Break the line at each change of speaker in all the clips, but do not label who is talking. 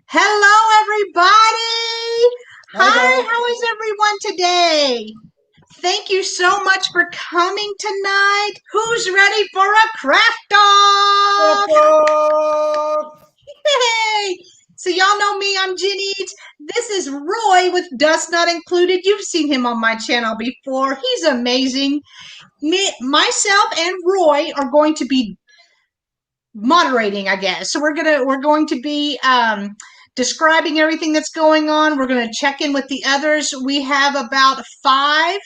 Hello, everybody.
Hi,
Hi,
guys.
how is everyone today? Thank you so much for coming tonight. Who's ready for a craft off? Hey! So y'all know me, I'm Ginny. This is Roy with Dust Not Included. You've seen him on my channel before. He's amazing. Myself and Roy are going to be moderating, I guess. So we're going to be describing everything that's going on. We're going to check in with the others. We have about 5,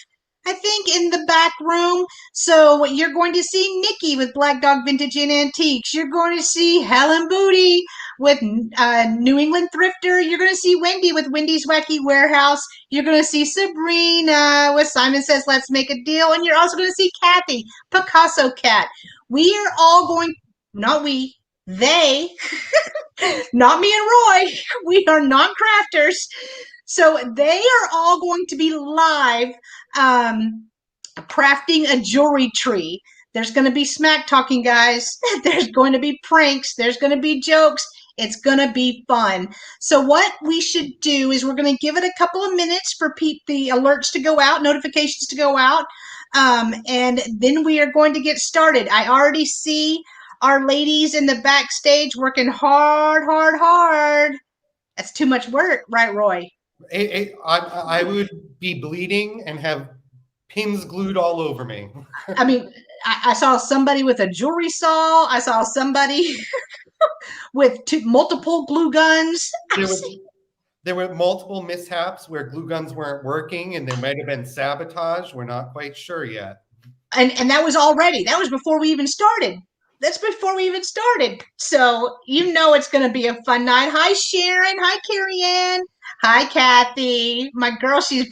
I think, in the back room. So you're going to see Nikki with Black Dog Vintage and Antiques. You're going to see Helen Booty with New England Thrifter. You're going to see Wendy with Wendy's Wacky Warehouse. You're going to see Sabrina with Simon Says Let's Make a Deal. And you're also going to see Kathy, Picasso Cat. We are all going, not we, they, not me and Roy, we are non-crafters. So they are all going to be live crafting a jewelry tree. There's going to be smack talking, guys. There's going to be pranks. There's going to be jokes. It's going to be fun. So what we should do is we're going to give it a couple of minutes for the alerts to go out, notifications to go out, and then we are going to get started. I already see our ladies in the backstage working hard. That's too much work, right, Roy?
I would be bleeding and have pins glued all over me.
I mean, I saw somebody with a jewelry saw. I saw somebody with multiple glue guns.
There were multiple mishaps where glue guns weren't working, and there might have been sabotage. We're not quite sure yet.
And that was before we even started. That's before we even started. So you know it's going to be a fun night. Hi, Sharon. Hi, Carrie Ann. Hi, Kathy. My girl, she's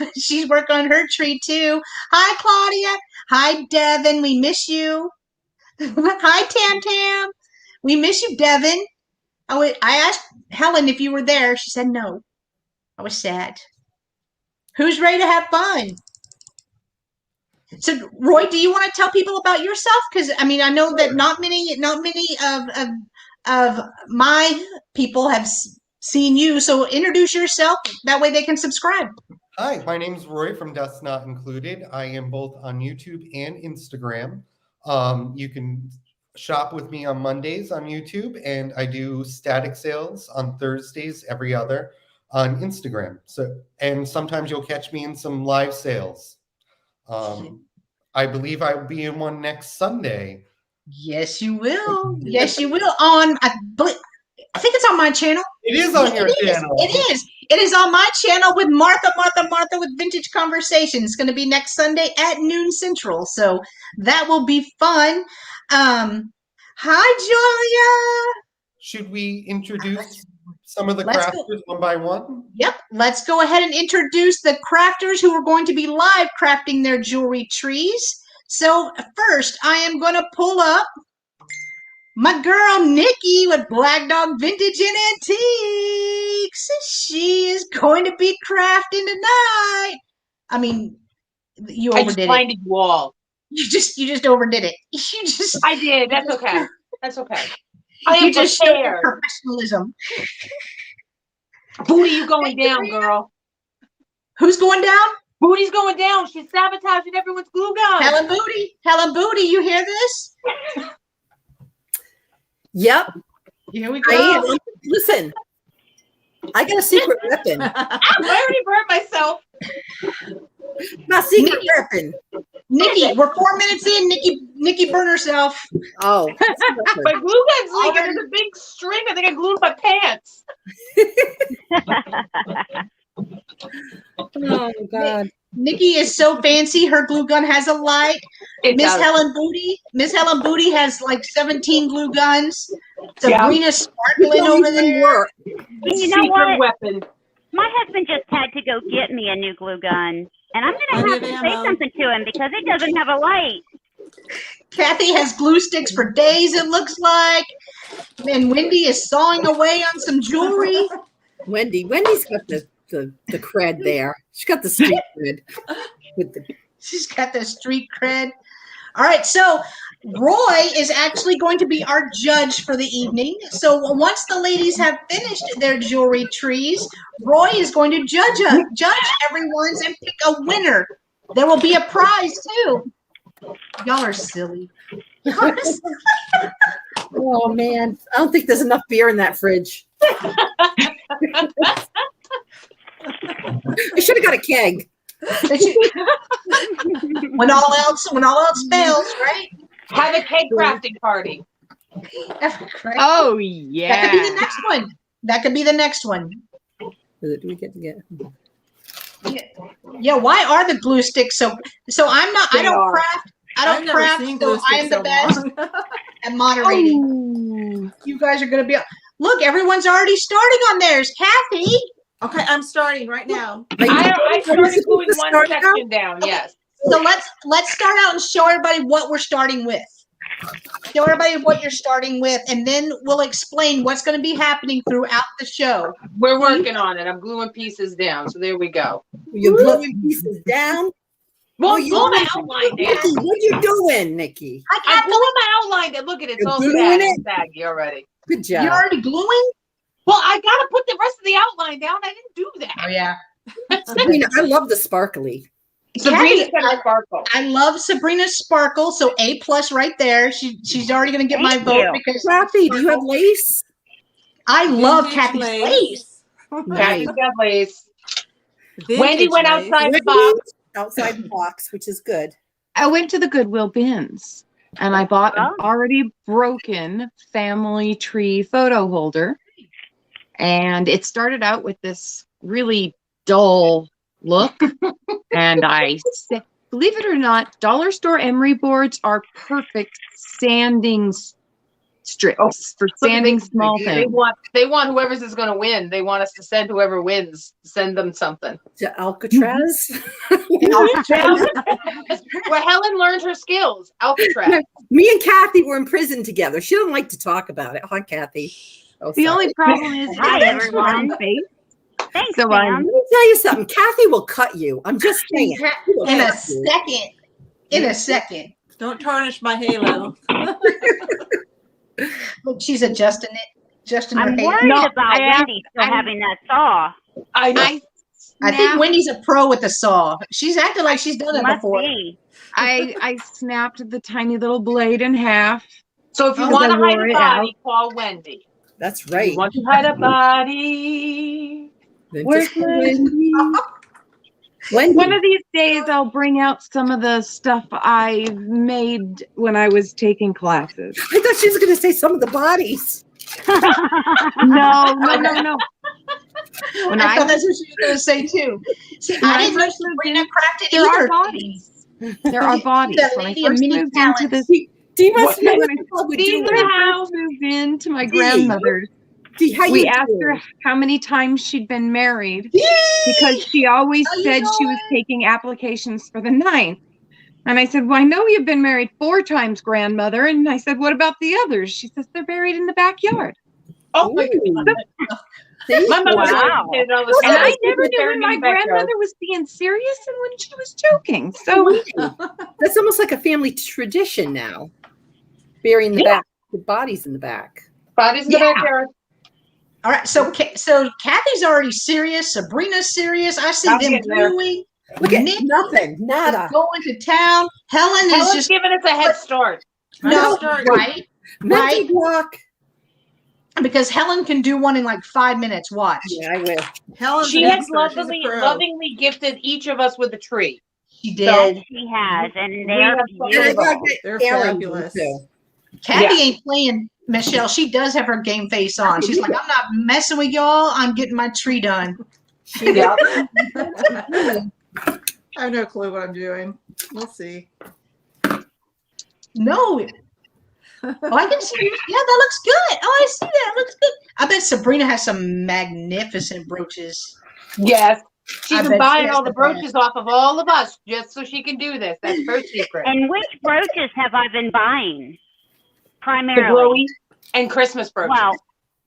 working on her tree too. Hi, Claudia. Hi, Devin. We miss you. Hi, Tam Tam. We miss you, Devin. I asked Helen if you were there. She said no. I was sad. Who's ready to have fun? So, Roy, do you want to tell people about yourself? Because I mean, I know that not many of my people have seen you. So, introduce yourself. That way, they can subscribe.
Hi, my name's Roy from Dust Not Included. I am both on YouTube and Instagram. You can shop with me on Mondays on YouTube, and I do static sales on Thursdays, every other, on Instagram. And sometimes you'll catch me in some live sales. I believe I will be in one next Sunday.
Yes, you will. Yes, you will. I think it's on my channel.
It is on your channel.
It is. It is on my channel with Martha with Vintage Conversations. It's going to be next Sunday at noon Central. So that will be fun. Hi, Julia.
Should we introduce some of the crafters one by one?
Yep. Let's go ahead and introduce the crafters who are going to be live crafting their jewelry trees. So first, I am going to pull up my girl Nikki with Black Dog Vintage and Antiques. She is going to be crafting tonight. I mean, you overdid it. I
just blinded you all.
You just overdid it.
I did. That's okay. That's okay.
I am just showing professionalism.
Booty, you going down, girl?
Who's going down?
Booty's going down. She's sabotaging everyone's glue gun.
Helen Booty, you hear this?
Yep.
Here we go.
Listen, I got a secret weapon.
I already burned myself.
My secret weapon.
Nikki, we're 4 minutes in. Nikki burned herself.
Oh.
My glue gun's leaking. There's a big string. I think I glued my pants.
Oh, God.
Nikki is so fancy. Her glue gun has a light. Miss Helen Booty has like 17 glue guns. Sabrina's sparkling over there.
You know what? Weapon. My husband just had to go get me a new glue gun. And I'm going to have to say something to him because it doesn't have a light.
Kathy has glue sticks for days, it looks like. And Wendy is sawing away on some jewelry.
Wendy's got the cred there. She's got the street cred.
She's got the street cred. All right, so Roy is actually going to be our judge for the evening. So once the ladies have finished their jewelry trees, Roy is going to judge everyone's and pick a winner. There will be a prize too. Y'all are silly.
Oh man, I don't think there's enough beer in that fridge. I should have got a keg.
when all else fails, right?
Have a cake crafting party.
Right?
Oh,
That could be the next one. That could be the next one.
Do we get to get?
Yeah, why are the glue sticks so I'm not I don't craft. I don't craft, so I am the best at moderating. You guys are gonna be look, everyone's already starting on theirs. Kathy.
Okay, I'm starting right now.
I started gluing one section down, yes.
So let's start out and show everybody what we're starting with. Show everybody what you're starting with, and then we'll explain what's going to be happening throughout the show.
We're working on it. I'm gluing pieces down, so there we go.
You're gluing pieces down?
Well,
you
glue my outline down.
Nikki, what you doing, Nikki?
I'm gluing my outline down. Look at it. It's all saggy already.
Good job.
You're already gluing?
Well, I got to put the rest of the outline down. I didn't do that.
Oh, yeah.
Sabrina, I love the sparkly.
Sabrina's got a sparkle.
I love Sabrina's sparkle, so A+ right there. She's already going to get my vote because
Kathy, do you have lace?
I love
Vintage
Kathy's lace.
Kathy's got lace.
Vintage
Wendy went
lace.
outside the box.
Outside the box, which is good.
I went to the Goodwill bins and I bought an already broken family tree photo holder. And it started out with this really dull look. And I said, believe it or not, dollar store emery boards are perfect sanding strips for sanding small things.
They want whoever's is going to win. They want us to send whoever wins, send them something.
To Alcatraz?
Where Helen learned her skills. Alcatraz.
Me and Kathy were in prison together. She doesn't like to talk about it. Hi, Kathy. Oh,
The
sorry.
only problem is
Hi, everyone.
face.
Thanks,
So
Sam.
Let me tell you something. Kathy will cut you. I'm just saying.
In a second. In a second.
Don't tarnish my halo.
Look, she's adjusting her
I'm
hair.
worried about Wendy still having that saw.
I know.
I think Wendy's a pro with the saw. She's acted like she's done it
Must
before.
be.
I snapped the tiny little blade in half.
So if you
Oh,
want to
I
hide
wore
a
it
body, call Wendy.
That's
If
right.
you want to hide a body.
Then
Where's
just Wendy?
One of these days, I'll bring out some of the stuff I made when I was taking classes.
I thought she was going to say some of the bodies.
No. When
I
I
thought that's what she was going to say too. See, I didn't know Sabrina crafted
there are
either.
bodies. There are bodies.
The
When I
lady of
first
many
moved into
talents.
this,
Do you must know
when
what
I
the club would
Steve
do?
in the house.
moved into my
Dee.
grandmother's,
Dee, how
we
you
asked
doing?
her how many times she'd been married
Yay!
because she always
How you
said she was taking applications for the 9th. And I said, well, I know you've been married 4 times, grandmother. And I said, what about the others? She says, they're buried in the backyard.
Oh my God. My mother
Wow.
said it all the
And
time.
I never knew
Buried
when
in
my
the backyard.
grandmother was being serious and when she was joking. So
That's almost like a family tradition now. Burying the back, the bodies in the back.
Bodies in the backyard.
All right, so Kathy's already serious. Sabrina's serious. I see
I'm
them
getting there.
gluing.
Look at
Nick
nothing. Nada.
is going to town. Helen is
Helen's
just
giving us a head start.
no
start.
right,
Mental
right.
block.
Because Helen can do one in like 5 minutes. Watch.
Yeah, I will.
Helen's
She
an
has
expert. She's a pro.
lovingly gifted each of us with a tree.
She did.
So-
She has, and
We
they're
have
And I
beautiful.
gotta get
They're
Aaron
fabulous.
too.
Kathy
Yeah.
ain't playing, Michelle. She does have her game face on. She's like, I'm not messing with y'all. I'm getting my tree done.
Yeah.
I have no clue what I'm doing. We'll see.
No. Oh, I can see. Yeah, that looks good. Oh, I see that. Looks good. I bet Sabrina has some magnificent brooches.
Yes.
I
She's
bet
been
she
buying
has
all the
the
brooches off of all of us just so she can do this. That's her secret.
And which brooches have I been buying?
The
Primarily.
glowy and Christmas brooches.
Well,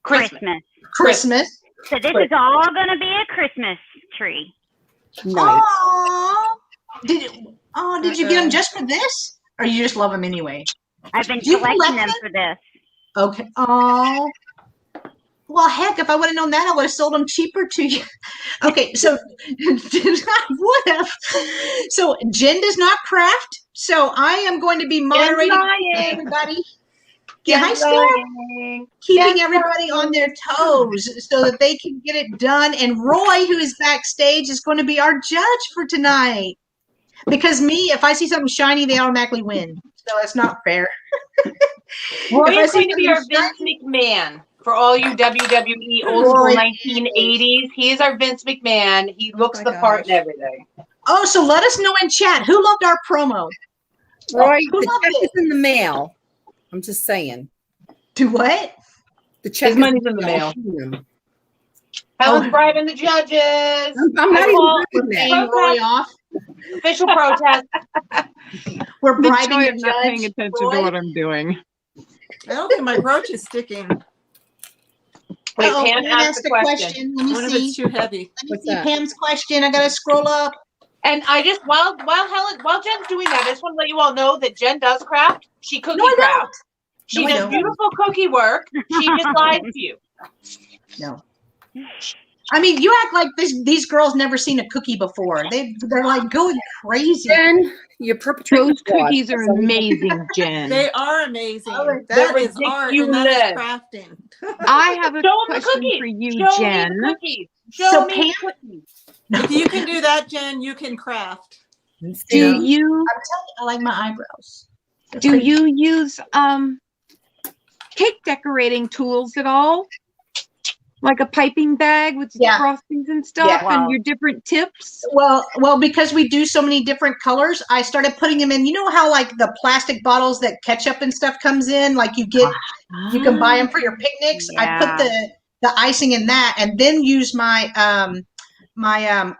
Christmas.
Christmas.
So this is all going to be a Christmas tree.
Nice.
Aww. Did you get them just for this? Or you just love them anyway?
I've been
Do you
collecting
collect
them
them?
for this.
Okay. Oh. Well, heck, if I would have known that, I would have sold them cheaper to you. Okay, so what if? So Jen does not craft, so I am going to be moderating everybody. Yeah, hi, Steph. Keeping everybody on their toes so that they can get it done. And Roy, who is backstage, is going to be our judge for tonight. Because me, if I see something shiny, they automatically win. So it's not fair.
Roy
If I
is
see
going to be our
something
Vince McMahon for all you WWE old school
Roy
1980s. He is our Vince McMahon. He looks
my
the part and
gosh.
everything.
Oh, so let us know in chat who loved our promo.
Roy,
Who
the
loved
check
it?
is in the mail. I'm just saying.
Do what?
The check
His money's in the mail.
mail.
Helen's bribing the judges.
I'm not
I
even
call
doing that.
Paying Roy off.
official protest.
We're
The
bribing
joy
the
of not paying
judge.
attention
Roy.
to what I'm doing.
I don't think my brooch is sticking.
Wait,
Uh-oh,
Pam
Pam
asked the question.
Let me
What if
see.
it's too heavy?
Let me
What's
see
that?
Pam's question. I gotta scroll up.
And I just while Jen's doing that, I just want to let you all know that Jen does craft. She cookie
No, I don't.
crafts. She
No, I
does
don't.
beautiful cookie work. She just lied to you.
No. I mean, you act like these girls never seen a cookie before. They're like going crazy.
Jen, you're perpetrating
Those
fraud.
cookies are amazing, Jen.
They are amazing.
Oh,
That
they're
is art and that is
ridiculous.
crafting.
I have a
Show 'em the
question
cookies.
for you,
Show
Jen.
me the cookies. Show
So
me
Pam,
the cookies.
If you can do that, Jen, you can craft.
Do
Yeah.
you
I'm telling you, I like my eyebrows. They're
do
pretty.
you use cake decorating tools at all? Like a piping bag with
Yeah.
frostings and stuff,
Yeah.
and
Wow.
your different tips?
Well, because we do so many different colors, I started putting them in. You know how like the plastic bottles that ketchup and stuff comes in, like you can buy them for your picnics. I put
Yeah.
the icing in that, and then use my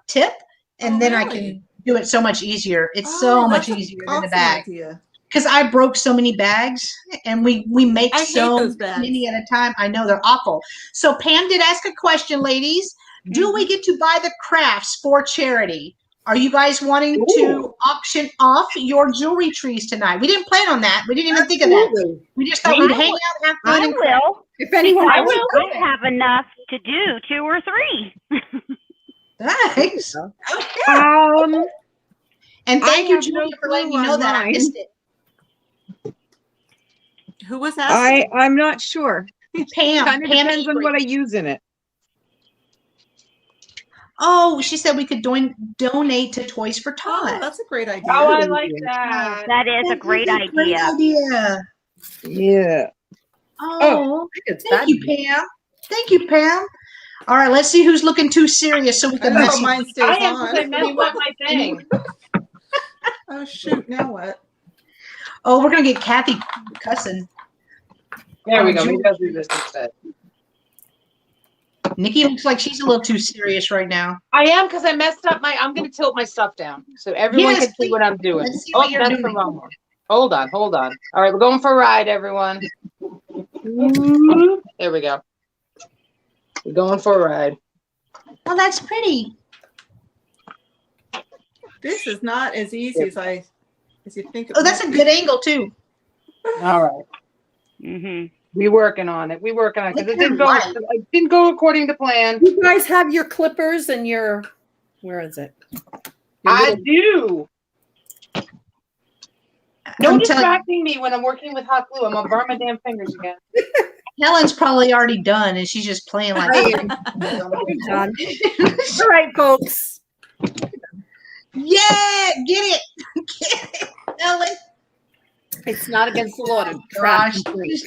tip, and
Oh,
then I
really?
can do it so much easier. It's
Oh,
so
that's
much
an
easier than the
awesome
bag.
idea.
Because I broke so many bags, and we make
I hate
so
those bags.
many at a time. I know they're awful. So Pam did ask a question, ladies. Do we get to buy the crafts for charity? Are you guys wanting to auction off your jewelry trees tonight? We didn't plan on that. We didn't even think of that.
Absolutely.
We just thought we'd hang out, have fun,
I
and craft.
will.
If anyone
I
wants
will. I have enough to do 2 or 3.
Thanks.
to,
Okay. And thank
I
you,
have no
Julia, for letting me
clue
know
on
that. I
mine.
missed it.
Who was asking?
I'm not sure.
Pam.
Kind of
Pam
depends on
Avery.
what I use in it.
Oh, she said we could donate to Toys for
Oh,
Tots.
that's a great idea.
Oh, I like that.
That is a great idea.
Yeah.
Oh,
it's
thank you, Pam. Thank you, Pam. All right, let's see who's looking too serious so we
I
can
know
mess
mine stays
I am because I
on.
messed up my thing.
Oh shoot! Now what?
Oh, we're gonna get Kathy cussing.
There we go. Maybe I'll do this instead.
Nikki looks like she's a little too serious right now.
I am because I messed up my. I'm going to tilt my stuff down so everyone
Yes,
can see what I'm doing.
Let's see what you're
that's the
doing.
wrong one. Hold on. All right, we're going for a ride, everyone. There we go. We're going for a ride.
Oh, that's pretty.
This is not as easy as you think. It
Oh, that's a
might
good angle too.
All right.
Mhm.
We working on it. Because
Look
it
at
didn't
her
go.
light.
It didn't go according to plan.
You guys have your clippers and your, where is it? Your
I
little-
do. No
I'm telling
distracting me when I'm working with hot glue. I'm gonna burn my damn fingers again.
Helen's probably already done, and she's just playing like.
I am. Done. All right, folks.
Yeah, get it, get it, Helen.
It's not against the law to
Gosh,
craft free.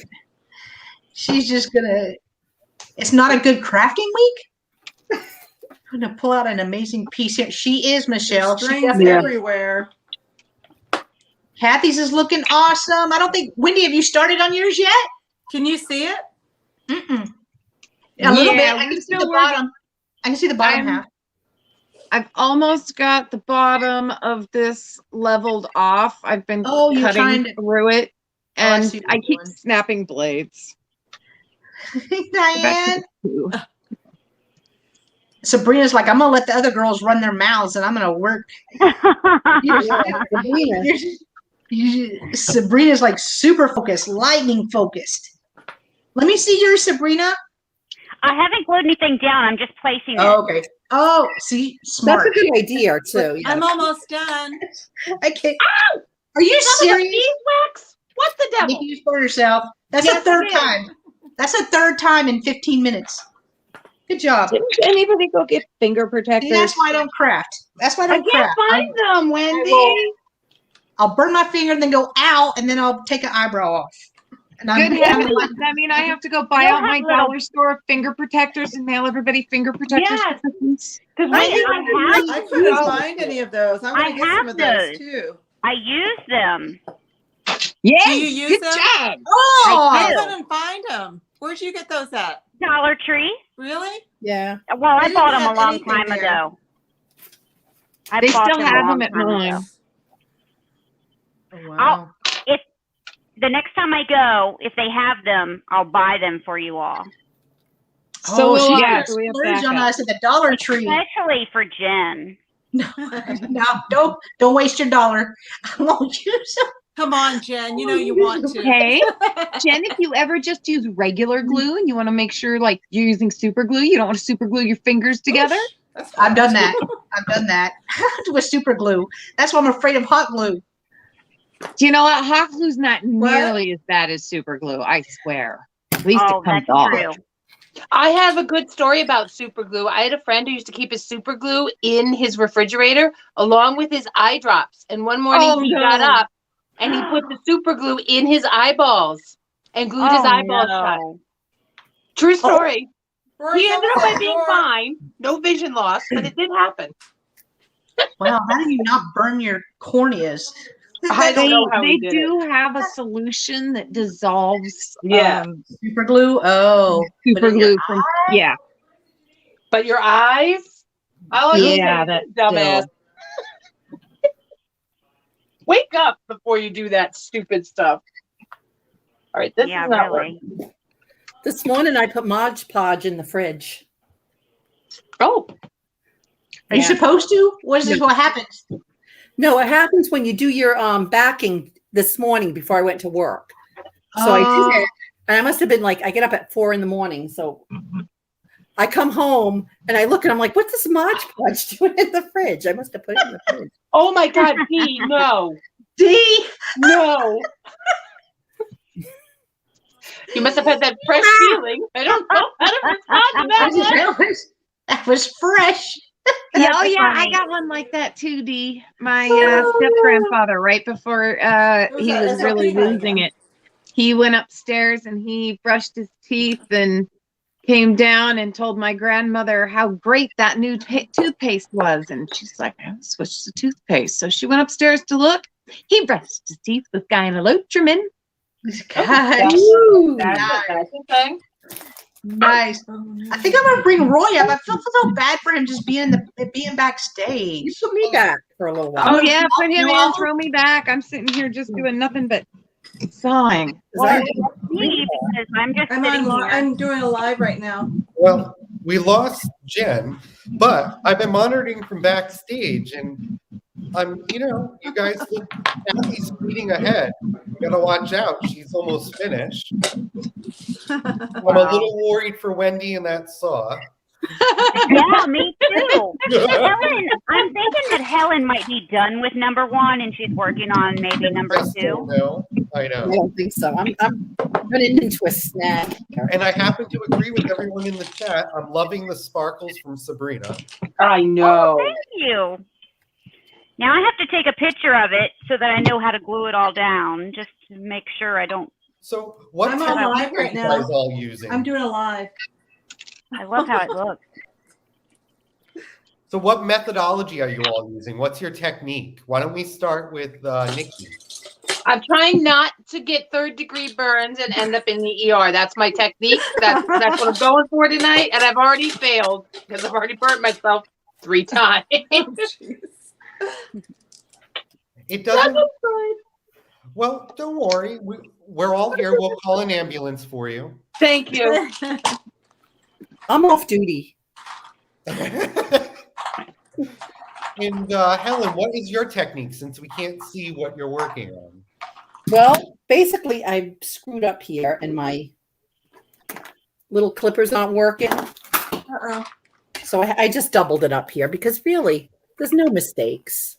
she's just gonna. It's not a good crafting week. I'm gonna pull out an amazing piece here. She is Michelle.
There's
She
strings
definitely-
everywhere.
Kathy's is looking awesome. I don't think Wendy. Have you started on yours yet?
Can you see it?
Mm-mm. A little bit.
Yeah,
I
we're
can see
still
the
working.
bottom. I can see the bottom
I'm-
half.
I've almost got the bottom of this leveled off. I've been
Oh, you're trying
cutting
to-
through it,
Oh, I
and
see what
I
you're
keep
doing.
snapping blades.
Diane.
Ooh.
Sabrina's like, I'm gonna let the other girls run their mouths, and I'm gonna work.
Yeah, Sabrina.
Sabrina's like super focused, lightning focused. Let me see yours, Sabrina.
I haven't glued anything down. I'm just placing it.
Oh, okay. Oh, see, smart.
That's a good idea too. Yeah.
I'm almost done.
Okay. Are you serious?
Beeswax? What the devil?
Nikki, you for yourself. That's
Yes,
the third
I did.
time. That's the third time in 15 minutes. Good job.
Didn't anybody go get finger
See,
protectors?
that's why I don't craft. That's why I
I
don't
can't
craft.
find them, Wendy.
I'll burn my finger and then go ow, and then I'll take an eyebrow off. And
Good
I'm
heavens. Does that mean I have to go buy
You'll
out my
have little-
dollar store finger protectors and mail everybody finger protectors?
Yes.
for Christmas?
Because
I couldn't find any of those. I'm
I
going to get
have
some of those
those.
too.
I use them.
Yay!
Do you use
Good
them?
job.
Oh,
I
do.
couldn't find them. Where'd you get those at?
Dollar Tree.
Really?
Yeah.
Well, I
didn't
bought them
have
a long
anything
time
there.
ago. I
They
bought
still
them a
have
long
them at
time
mine.
ago.
Oh, wow.
The next time I go, if they have them, I'll buy them for you all.
So will
she's
I.
gonna
So we have
splurge on
backup.
us at the Dollar Tree.
Especially for Jen.
No, don't waste your dollar. I won't use them.
Come on, Jen. You know you want to.
Hey, Jen, if you ever just use regular glue and you want to make sure like you're using super glue, you don't want to super glue your fingers together.
That's
I've done
fine.
that. I've done that with super glue. That's why I'm afraid of hot glue.
Do you know what? Hot glue's not nearly as bad as super glue, I swear. At least
Oh,
it comes
that's
off.
true.
I have a good story about super glue. I had a friend who used to keep his super glue in his refrigerator along with his eye drops. And one morning he got up and he put the super glue in his eyeballs and glued his eyeballs shut.
no.
True story.
Rory,
He
tell
ended
us
up by
that
being
door.
fine. No vision loss, but it did happen.
Wow, how do you not burn your corneas?
I don't know how
They
he did
do have a solution that dissolves
Yeah.
Super glue? Oh. put
super
it in your
glue from yeah.
But your eyes? Oh,
Yeah, that
dumbass. Wake up before you do that stupid stuff. All right, this
Yeah,
is not
really.
working.
This morning I put Mod Podge in the fridge.
Oh,
Are you supposed to? What is this?
No.
What happens?
No, it happens when you do your backing this morning before I went to work. So I did it, and I must have been like, I get up at 4 a.m. So I come home and I look and I'm like, what's this Mod Podge doing in the fridge? I must have put it in the fridge.
oh my God, Dee, no,
D.
no. You must have had that fresh feeling. I don't know how to respond to that one.
That was fresh.
Yeah, oh
That's
yeah, I
funny.
got one like that too, Dee. My step grandfather, right before he was really losing it, he went upstairs and he brushed his teeth and came down and told my grandmother how great that new toothpaste was. And she's like, I switched to toothpaste. So she went upstairs to look. He brushed his teeth with gynolotrimine.
Gosh.
Ooh,
That's a thing.
Nice. I think I'm gonna bring Roy up. I feel so bad for him just being backstage.
you put me back for a little while.
Oh yeah, put him
No.
in, throw me back. I'm sitting here just doing nothing but sawing.
Me, because I'm just
I'm
sitting
on.
here.
I'm doing a live right now.
Well, we lost Jen, but I've been monitoring from backstage, and you guys look Kathy's speeding ahead. You gotta watch out. She's almost finished. I'm a little worried for Wendy and that saw.
Yeah, me too. Helen, I'm thinking that Helen might be done with number 1 and she's working on maybe number
I still
2.
know. I
I
know.
don't think so. I'm running into a snack.
And I happen to agree with everyone in the chat. I'm loving the sparkles from Sabrina.
I know.
Thank you. Now I have to take a picture of it so that I know how to glue it all down, just to make sure I don't.
So what
I'm on
technique
live right
are you
now.
guys all using?
I'm doing a live.
I love how it looks.
So what methodology are you all using? What's your technique? Why don't we start with Nikki?
I'm trying not to get 3rd-degree burns and end up in the ER. That's my technique. That's what I'm going for tonight, and I've already failed because I've already burnt myself 3 times.
It doesn't. Well, don't worry. We're all here. We'll call an ambulance for you.
Thank you.
I'm off duty.
And Helen, what is your technique since we can't see what you're working on?
Well, basically, I screwed up here and my little clipper's not working.
Uh-oh.
So I just doubled it up here because really, there's no mistakes.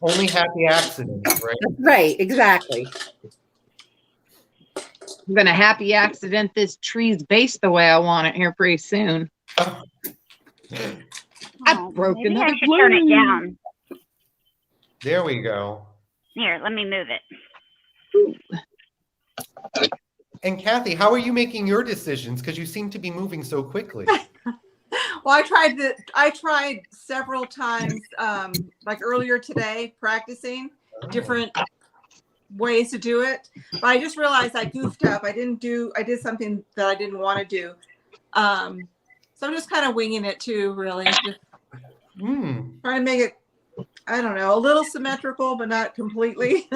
Only happy accidents, right?
Right, exactly.
I'm gonna happy accident this tree's base the way I want it here pretty soon.
Oh,
I broke
Maybe I
another
should turn it
balloon.
down.
there we go.
Here, let me move it.
And Kathy, how are you making your decisions? Because you seem to be moving so quickly.
Well, I tried several times, like earlier today, practicing different ways to do it. But I just realized I goofed up. I did something that I didn't want to do. So I'm just kind of winging it too, really. Just trying to make it, I don't know, a little symmetrical, but not completely.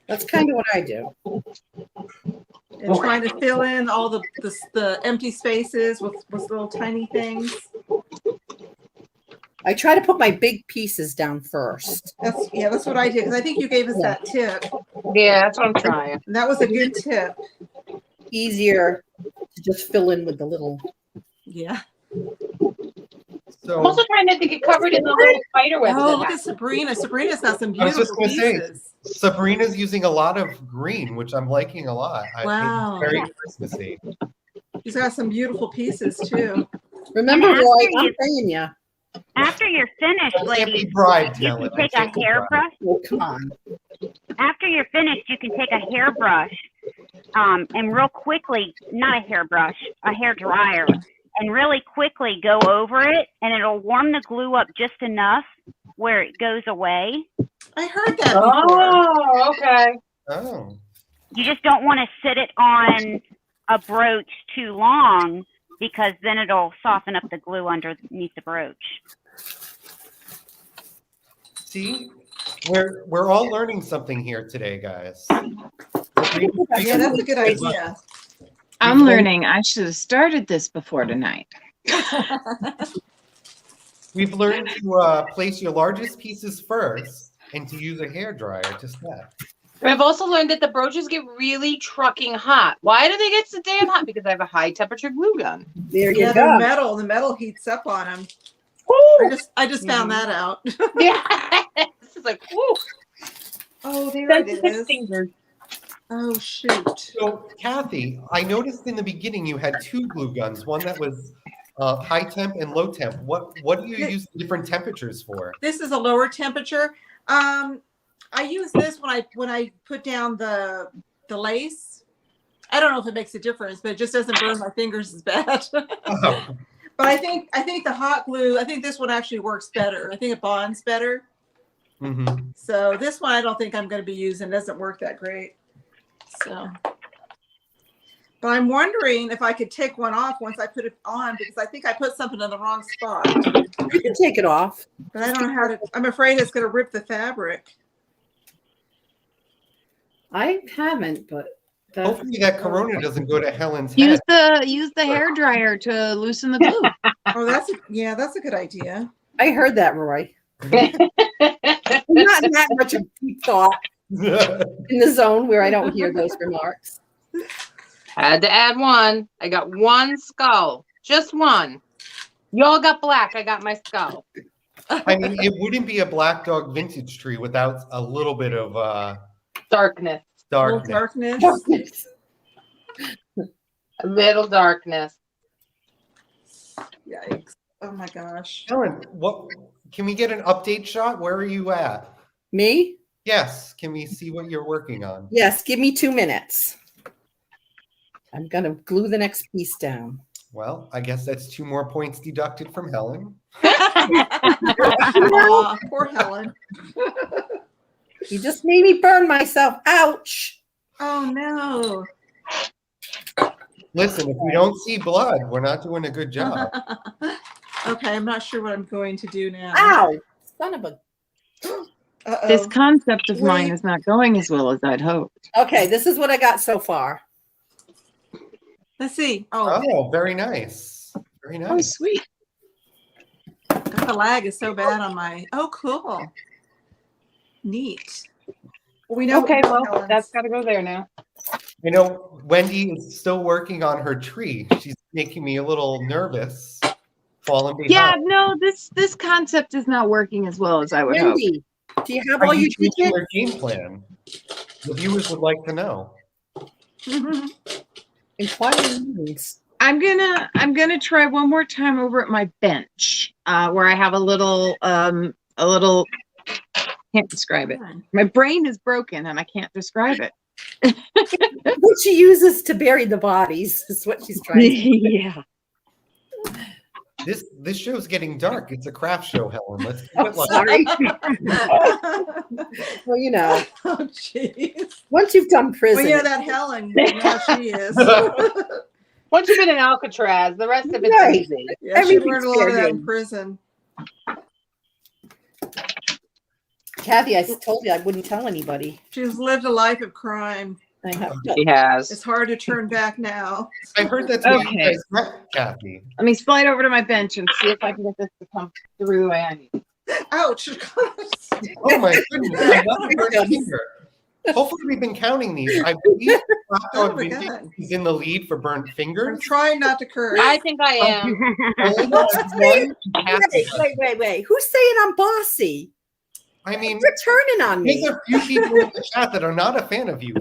That's kind of what I do.
And trying to fill in all the empty spaces with little tiny things.
I try to put my big pieces down first.
That's what I did, because I think you gave us that tip.
Yeah, that's what I'm trying.
And that was a good tip.
Easier to just fill in with the little.
Yeah.
So
I'm also trying not to get covered in the little spider webs.
Oh,
that
look at
happen.
Sabrina. Sabrina's got some
I was just
beautiful
going to say,
pieces.
Sabrina's using a lot of green, which I'm liking a lot.
Wow.
It's very Christmassy.
She's got some beautiful pieces too.
Remember,
And
Roy,
after
I'm
you-
saying ya.
After you're finished,
I can't
ladies,
be bribed,
you
Helen.
can
I
take a
can't be bribed.
hairbrush.
Oh, come on.
After you're finished, you can take a hairbrush, and real quickly, not a hairbrush, a hair dryer, and really quickly go over it, and it'll warm the glue up just enough where it goes away.
I heard that before.
Oh, okay.
Oh.
You just don't want to sit it on a brooch too long, because then it'll soften up the glue underneath the brooch.
See, we're all learning something here today, guys.
Yeah, that's a good idea.
I'm learning I should have started this before tonight.
We've learned to place your largest pieces first and to use a hairdryer to set.
I've also learned that the brooches get really trucking hot. Why do they get so damn hot? Because I have a high temperature glue gun.
There you
Yeah,
go.
they're metal. The metal heats up on them. I just found that out.
Yeah. This is like, whoo.
Oh, there it
Sensitive
is.
fingers.
Oh, shoot.
So, Kathy, I noticed in the beginning you had two glue guns, one that was high temp and low temp. What do you use different temperatures for?
This is a lower temperature. I use this when I put down the lace. I don't know if it makes a difference, but it just doesn't burn my fingers as bad.
Oh.
But I think the hot glue, I think this one actually works better. I think it bonds better.
Mm-hmm.
So this one I don't think I'm going to be using. It doesn't work that great. So, but I'm wondering if I could take one off once I put it on, because I think I put something in the wrong spot.
You can take it off.
But I don't know how to. I'm afraid it's going to rip the fabric.
I haven't, but
Hopefully that corona doesn't go to Helen's head.
Use the hair dryer to loosen the glue.
Oh, that's a good idea.
I heard that, Roy. Not that much of deep thought in the zone where I don't hear those remarks.
Had to add one. I got one skull. Just one. Y'all got black. I got my skull.
I mean, it wouldn't be a Black Dog vintage tree without a little bit of
Darkness.
darkness.
Darkness.
A little darkness.
Yikes. Oh my gosh.
Helen, what can we get an update shot? Where are you at?
Me?
Yes. Can we see what you're working on?
Yes, give me 2 minutes. I'm going to glue the next piece down.
Well, I guess that's 2 more points deducted from Helen.
Aw, poor Helen.
You just made me burn myself. Ouch.
Oh no.
Listen, if we don't see blood, we're not doing a good job.
Okay, I'm not sure what I'm going to do now.
Ow. Son of a.
Uh-oh.
This concept of mine
Wait.
is not going as well as I'd hoped.
Okay, this is what I got so far.
Let's see. Oh,
Oh, very nice. Very
Oh,
nice.
sweet.
the lag is so bad on my. Oh, cool. Neat.
We know.
Okay, well,
Helen's.
that's got to go there now.
You know, Wendy is still working on her tree. She's making me a little nervous. Falling behind.
Yeah, no, this concept is not working as well as I would hope.
Wendy, do you have
Are
all
you
your
changing
tickets?
your game plan? The viewers would like to know.
Inquiries.
I'm gonna try one more time over at my bench, where I have a little can't describe it. My brain is broken and I can't describe it.
What she uses to bury the bodies is what she's trying to do.
Yeah.
This show's getting dark. It's a craft show, Helen. Let's keep
I'm
it light.
sorry. Well, you know,
Oh, jeez.
once you've done prison,
Well, yeah, that Helen. Now she is.
Once you've been in Alcatraz, the rest of it's
Right.
easy.
Yeah, she
Everything's
learned a lot of
fair
that in
game.
prison.
Kathy, I told you I wouldn't tell anybody.
She's lived a life of crime.
I have
She has.
It's hard to turn back now.
I heard that's what you
Okay.
guys met, Kathy.
Let me slide over to my bench and see if I can get this to come through the way I need.
Ouch.
Oh my goodness. Another burnt finger. Hopefully we've been counting these. I believe Hot
Oh
Dog
my
Vintage
God.
is in the lead for burnt
I'm
fingers.
trying not to curse.
I think I am.
Only has one, Kathy.
Wait. Who's saying I'm bossy?
I mean,
You're turning on
there's
me.
a few people in the chat that are not a fan of you,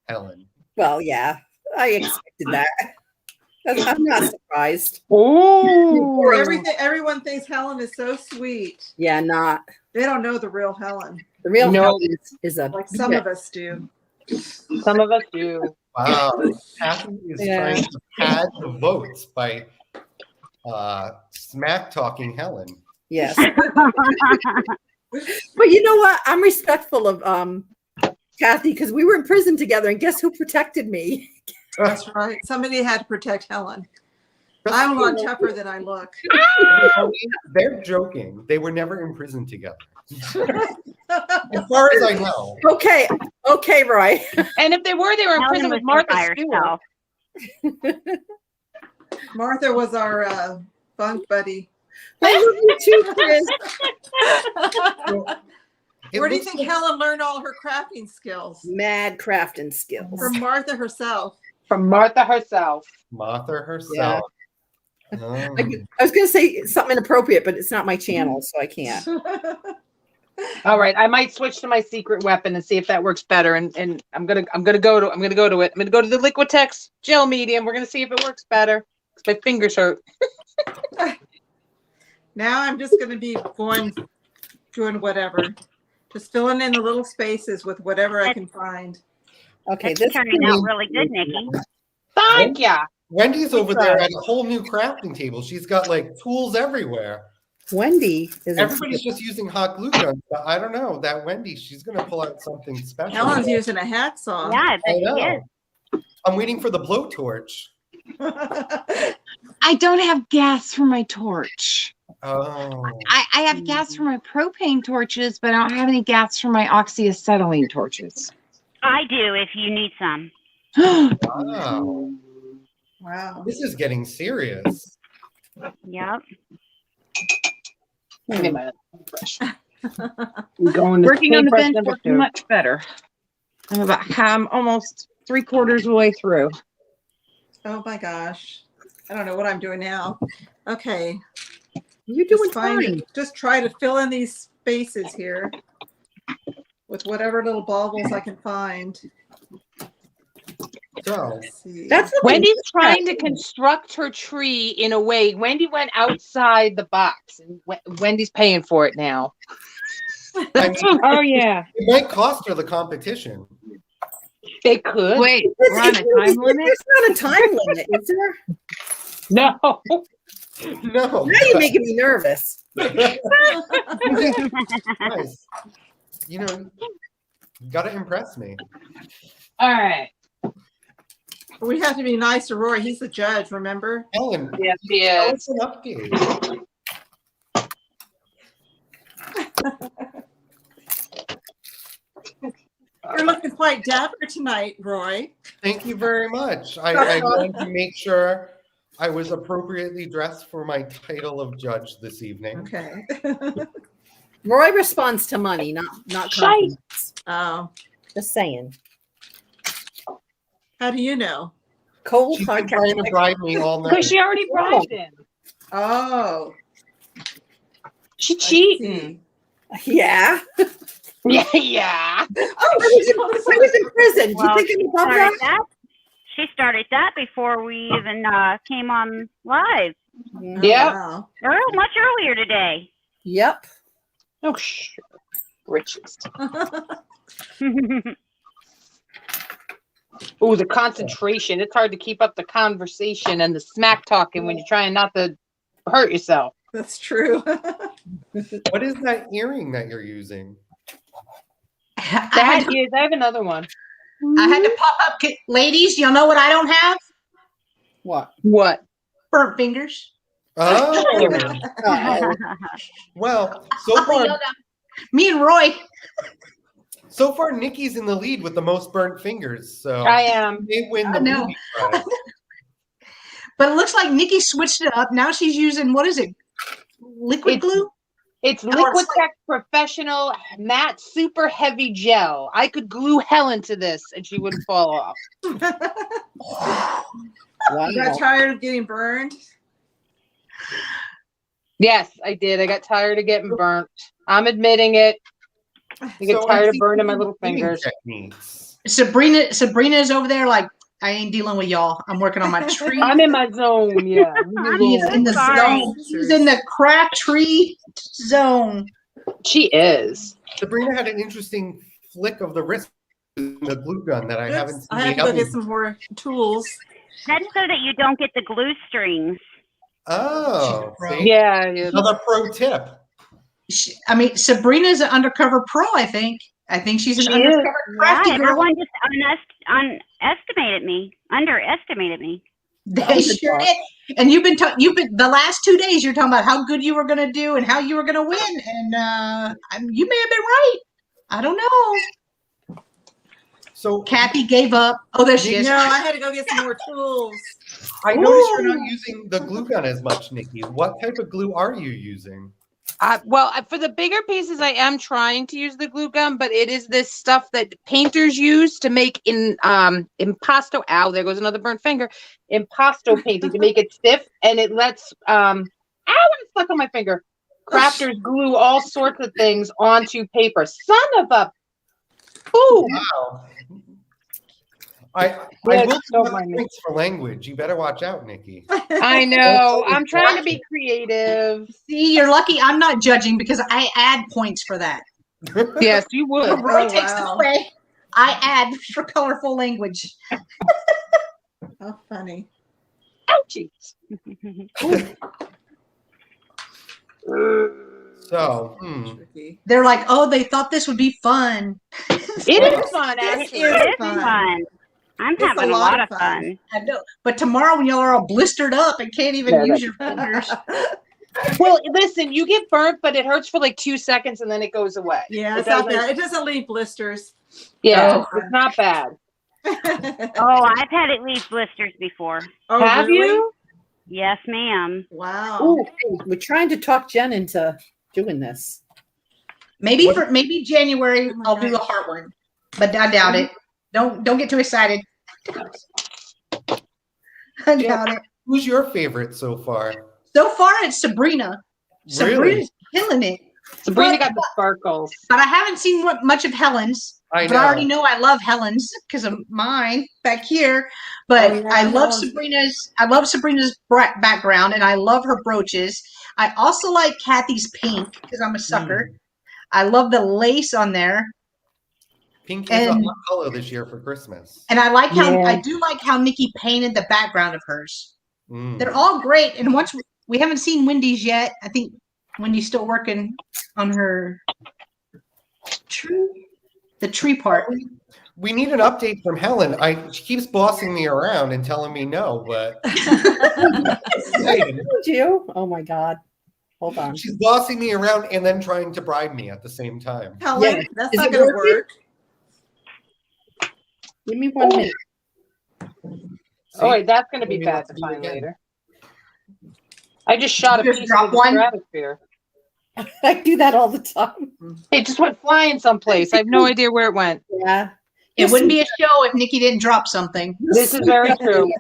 Helen.
Well, yeah, I expected that. I'm not surprised.
Oh.
Everyone thinks Helen is so sweet.
Yeah, not
They don't know the real Helen,
the real
No.
Helen is a
like some of us do.
Some of us do.
Wow. Kathy is
Yeah.
trying to pad the votes by smack talking Helen.
yes. But you know what? I'm respectful of Kathy because we were in prison together, and guess who protected me?
That's right. Somebody had to protect Helen. I'm a lot tougher than I look.
They're joking. They were never in prison together. As far as I know.
Okay, Roy.
And if they were in
Helen
prison
was
with Martha
by
Stewart.
herself.
Martha was our bunk buddy.
I love you too, Chris.
It
Where do you
looks
think
like-
Helen learned all her crafting skills?
Mad crafting skills.
From Martha herself.
From Martha herself.
Martha herself. Oh.
I was going to say something inappropriate, but it's not my channel, so I can't.
All right, I might switch to my secret weapon and see if that works better. And I'm gonna go to it. I'm gonna go to the Liquitex Gel Medium. We're gonna see if it works better. 'Cause my fingers hurt.
Now I'm just going to be doing whatever. Just filling in the little spaces with whatever I can find.
Okay,
It's
this
turning out really good, Nikki.
Thank ya.
Wendy's over there at a whole new crafting table. She's got like tools everywhere.
Wendy is
Everybody's just using hot glue guns, but I don't know. That Wendy, she's gonna pull out something special.
Helen's using a hacksaw.
Yeah, I bet
I
she
know.
is.
I'm waiting for the blowtorch.
I don't have gas for my torch.
Oh.
I have gas for my propane torches, but I don't have any gas for my oxyacetylene torches.
I do if you need some.
Wow.
Wow.
This is getting serious.
Yep.
I need my brush. I'm going to
Working on the
paintbrush
bench
number
working
2.
much better. I'm almost 3/4 of the way through.
Oh my gosh. I don't know what I'm doing now. Okay.
You're doing
Just find
fine.
it. Just try to fill in these spaces here with whatever little baubles I can find.
So
Let's see.
That's what
Wendy's trying to construct her tree in a way. Wendy went outside the box, and Wendy's paying for it now.
I mean,
Oh yeah.
it might cost her the competition.
They could.
Wait, we're on a time limit?
There's not a time limit, is there?
No.
No.
Now you're making me nervous.
Guys, you know, you gotta impress me.
All right.
We have to be nice to Roy. He's the judge, remember?
Helen,
Yes, he
tell
is.
us an update.
You're looking quite dapper tonight, Roy.
Thank you very much. I wanted to make sure I was appropriately dressed for my title of judge this evening.
Okay.
Roy responds to money, not
Shite.
compliments.
Oh,
Just saying.
how do you know?
Cold
She's been
hard
trying to bribe me all night.
Because she already bribed him.
Oh,
She
I
cheating.
see.
Yeah.
Yeah.
Oh,
I was in prison.
Well,
Do you think I'm above that?
She started that before we even came on live.
Oh,
Yeah.
wow.
Much earlier today.
Yep.
Oh, sure. Richest. Oh, the concentration. It's hard to keep up the conversation and the smack talking when you're trying not to hurt yourself.
That's true.
What is that earring that you're using?
I had,
That
to,
is, I have another one.
I had to pop up, ladies. You'll know what I don't have?
What?
What?
Burnt fingers.
Oh,
Uh-oh.
well, so far,
Me and Roy.
Nikki's in the lead with the most burnt fingers. So
I am.
they win the
know.
movie prize.
But it looks like Nikki switched it up. Now she's using, what is it? Liquid
It's-
glue?
It's
Oh, it's
Liquitex Professional Matte Super Heavy Gel. I could glue Helen to this and she wouldn't fall off.
Wow.
You got tired of getting burned?
Yes, I did. I got tired of getting burnt. I'm admitting it. I get
So
tired
I'm
of burning my
thinking
little
cleaning
fingers.
techniques.
Sabrina's over there like, I ain't dealing with y'all. I'm working on my tree.
I'm in my zone, yeah.
She's in the
Sorry.
zone. She's in the crack tree zone.
She is.
Sabrina had an interesting flick of the wrist with the glue gun that I haven't seen.
I have to go get some more tools.
That's so that you don't get the glue strings.
Oh, see?
Yeah.
Another pro tip.
Sabrina's an undercover pro, I think. I think she's an
She
undercover
Yeah,
crafty girl.
everyone just underestimated me.
They sure did. And you've been the last 2 days. You're talking about how good you were going to do and how you were going to win, and you may have been right. I don't know.
So
Kathy gave up. Oh, there she is.
No, I had to go get some more tools.
I noticed you're not using the glue gun as much, Nikki. What type of glue are you using?
For the bigger pieces, I am trying to use the glue gun, but it is this stuff that painters use to make impasto. Ow, there goes another burnt finger. Impasto painting to make it stiff, and it lets ow, it's stuck on my finger. Crafters glue all sorts of things onto paper. Son of a ooh.
Wow. I
Yeah,
will
don't
give
mind me.
points for language. You better watch out, Nikki.
I know. I'm trying to be creative.
See, you're lucky I'm not judging because I add points for that.
Yes, you would.
Roy
Oh,
takes it
wow.
away. I add for colorful language.
How funny.
Ouchies.
So,
Tricky.
They're like, oh, they thought this would be fun.
It is fun, actually.
is
It is
fun.
fun. I'm
It's a
having a
lot
lot
of
of
fun.
fun.
I know. But tomorrow when y'all are all blistered up and can't even
Yeah,
use your fingers.
Well, listen, you get burnt, but it hurts for like 2 seconds and then it goes away.
Yeah,
It
it's not
doesn't-
bad. It doesn't leave blisters.
Yeah,
Oh.
it's not bad.
Oh, I've had it leave blisters before.
Oh,
Have
really?
you?
Yes, ma'am.
Wow.
Ooh, we're trying to talk Jen into doing this.
Maybe January
Oh my
I'll do a
gosh.
heart one. But I doubt it. Don't get too excited. I doubt it.
who's your favorite so far?
So far it's Sabrina.
Really?
Sabrina's killing it.
Sabrina
But-
got the sparkles.
But I haven't seen much of Helen's.
I
But I already
know.
know I love Helen's because of mine back here. But
Oh, yeah,
I love
Helen's-
Sabrina's. I love Sabrina's background, and I love her brooches. I also like Kathy's pink because I'm a sucker. I love the lace on there,
Pink is a
And-
hot color this year for Christmas.
and I like how
Yeah.
I do like how Nikki painted the background of hers.
Mm.
They're all great. And once we haven't seen Wendy's yet, I think Wendy's still working on her the tree part.
We need an update from Helen. She keeps bossing me around and telling me no, but
Did you? Oh my God. Hold on.
she's bossing me around and then trying to bribe me at the same time.
Helen,
Yeah.
that's
Is
not
it
going to
working?
work.
Give me 1 minute.
Oh, wait, that's going to be
Let me
bad
look
to
at you
find
again.
later. I just shot a
Just
piece
drop
of the
one?
stratosphere.
I do that all the time.
It just went flying someplace. I have no idea where it went.
Yeah.
It wouldn't be a show if Nikki didn't drop something.
This is very true.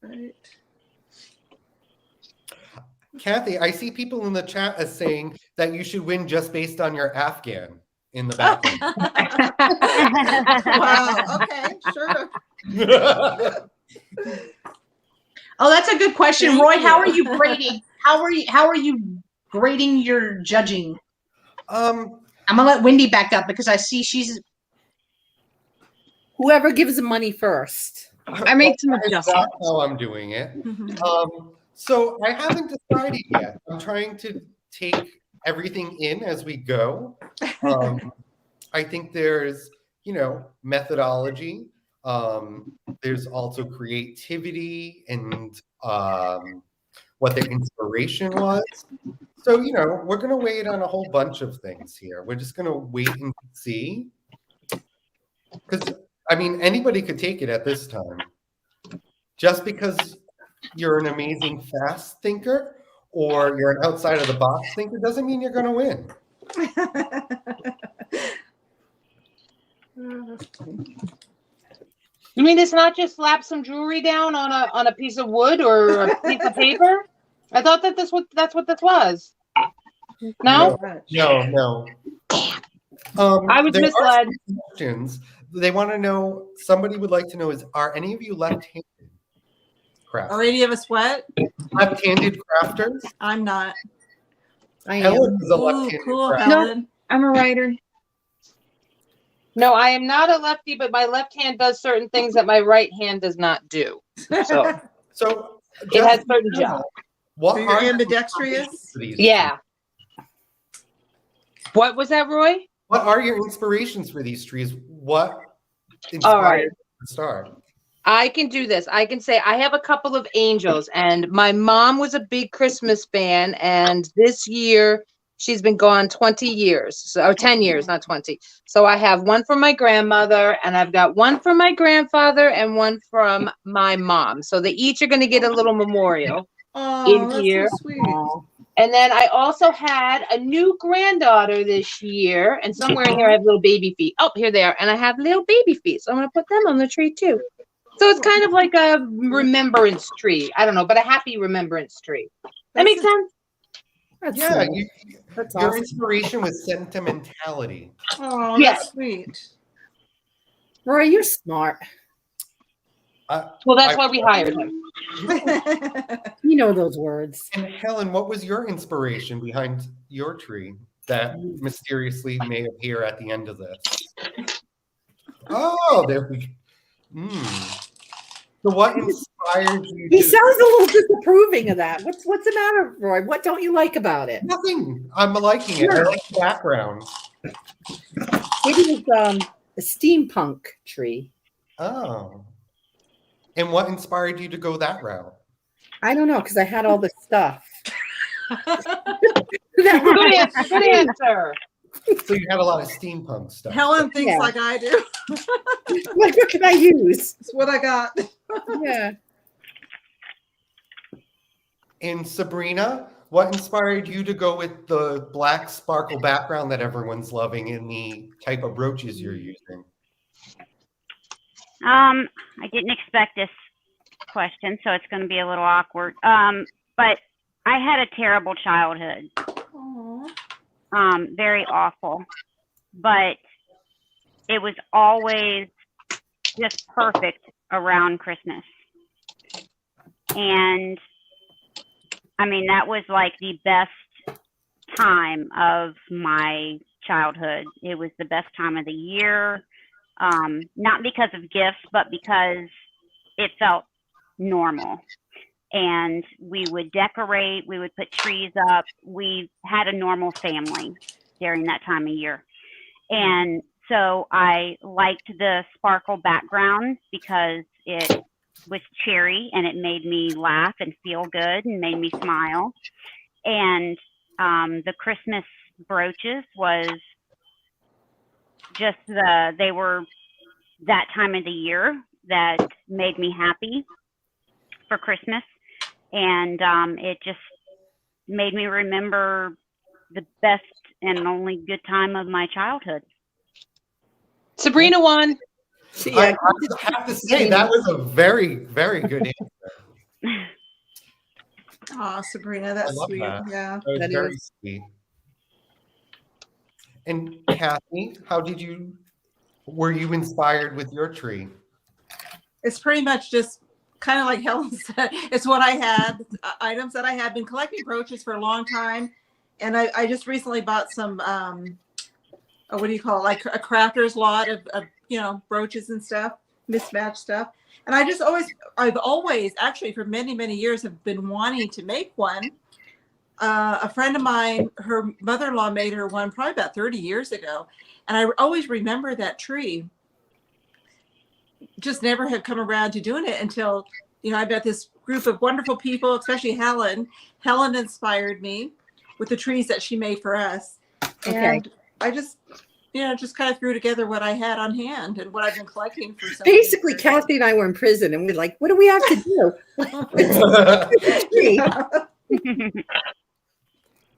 Right.
Kathy, I see people in the chat as saying that you should win just based on your Afghan in the background.
Wow. Okay. Sure.
Oh, that's a good question,
Thank
Roy. How
you.
are you grading? How are you grading your judging? I'm gonna let Wendy back up because I see she's.
Whoever gives the money first.
I made some
That's
adjustments.
how I'm doing it.
Mhm.
So I haven't decided yet. I'm trying to take everything in as we go. I think there's, methodology. There's also creativity and what the inspiration was. So, we're going to weigh it on a whole bunch of things here. We're just going to wait and see. Because, anybody could take it at this time. Just because you're an amazing fast thinker or you're an outside of the box thinker doesn't mean you're going to win.
You mean it's not just slap some jewelry down on a piece of wood or a piece of paper? I thought that's what this was. No?
No.
I was
there are
misled.
some questions. They want to know, somebody would like to know, are any of you left-handed crafters?
Are any of us what?
Left-handed crafters?
I'm not.
I am.
Helen is a
Ooh,
left-handed
cool,
crafter.
Helen.
I'm a writer.
No, I am not a lefty, but my left hand does certain things that my right hand does not do. So
So
it has
just
certain
in general,
jobs.
What
So you're
are your
ambidextrous?
inspirations for these
Yeah. What was that, Roy?
trees? What are your inspirations for these trees? What
All right.
inspired you to start?
I can do this. I can say I have a couple of angels, and my mom was a big Christmas fan, and this year she's been gone 20 years, or 10 years, not 20. So I have one from my grandmother, and I've got one from my grandfather, and one from my mom. So they each are going to get a little memorial
Oh,
in
that's
here.
so sweet.
And then I also had a new granddaughter this year, and somewhere in here I have little baby feet. Oh, here they are. And I have little baby feet, so I'm going to put them on the tree too. So it's kind of like a remembrance tree. I don't know, but a happy remembrance tree. That makes sense?
That's
Yeah,
sweet. That's
your
awesome.
inspiration was sentimentality.
Oh,
Yes.
that's sweet.
Roy, you're smart.
Well, that's why we hired him.
You know those words.
And Helen, what was your inspiration behind your tree that mysteriously may appear at the end of this? Oh, there we go. So what inspired you
He
to...
sounds a little disapproving of that. What's the matter, Roy? What don't you like about it?
Nothing. I'm liking it. I like the background.
Maybe it's a steampunk tree.
Oh. And what inspired you to go that route?
I don't know, because I had all this stuff.
Good answer. Good answer.
So you had a lot of steampunk stuff.
Helen thinks
Yeah.
like I do.
Like, what can I use?
It's what I got.
Yeah.
And Sabrina, what inspired you to go with the black sparkle background that everyone's loving in the type of brooches you're using?
I didn't expect this question, so it's going to be a little awkward. But I had a terrible childhood. Very awful. But it was always just perfect around Christmas. And that was like the best time of my childhood. It was the best time of the year. Not because of gifts, but because it felt normal. And we would decorate, we would put trees up. We had a normal family during that time of year. And so I liked the sparkle background because it was cheery and it made me laugh and feel good and made me smile. And the Christmas brooches was just they were that time of the year that made me happy for Christmas. and it just made me remember the best and only good time of my childhood.
Sabrina won.
I have to say that was a very, very good answer.
Oh, Sabrina,
I
that's
love
sweet.
that.
Yeah.
That was
That
very
is.
sweet. And Kathy, were you inspired with your tree?
It's pretty much just kind of like Helen said. It's what I had, items that I had been collecting brooches for a long time. And I just recently bought some, what do you call it? Like a crafter's lot of brooches and stuff, mismatched stuff. And I've always, actually for many, many years have been wanting to make one. A friend of mine, her mother-in-law made her one probably about 30 years ago. And I always remember that tree. Just never had come around to doing it until, I met this group of wonderful people, especially Helen. Helen inspired me with the trees that she made for us.
Okay.
And I just kind of threw together what I had on hand and what I've been collecting for so
Basically,
many years.
Kathy and I were in prison, and we're like, "What do we have to do?"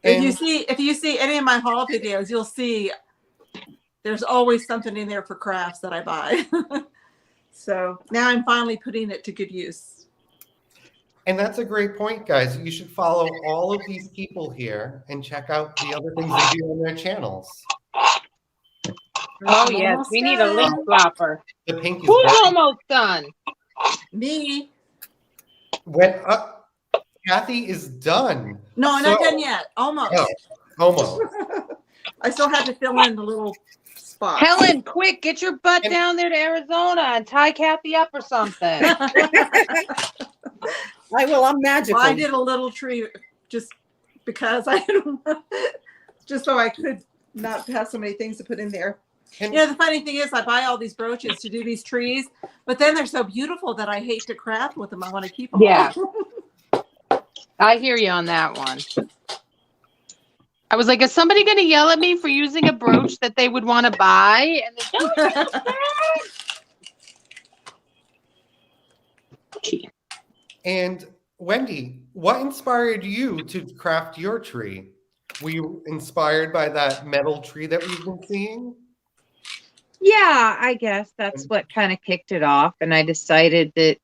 If you see any of my haul videos, you'll see there's always something in there for crafts that I buy. So now I'm finally putting it to good use.
And that's a great point, guys. You should follow all of these people here and check out the other things they do on their channels.
Oh, yes. We need a link flopper.
The pink is
Who's
very-
almost done?
Me.
Went up. Kathy is done.
No, I'm not done yet. Almost.
Oh, almost.
I still have to fill in the little spots.
Helen, quick, get your butt down there to Arizona and tie Kathy up or something.
I will. I'm magical.
Well, I did a little tree just because just so I could not have so many things to put in there.
And
The funny thing is I buy all these brooches to do these trees, but then they're so beautiful that I hate to craft with them. I want to keep them.
Yeah. I hear you on that one. I was like, is somebody going to yell at me for using a brooch that they would want to buy?
And Wendy, what inspired you to craft your tree? Were you inspired by that metal tree that we've been seeing?
Yeah, I guess that's what kind of kicked it off. And I decided that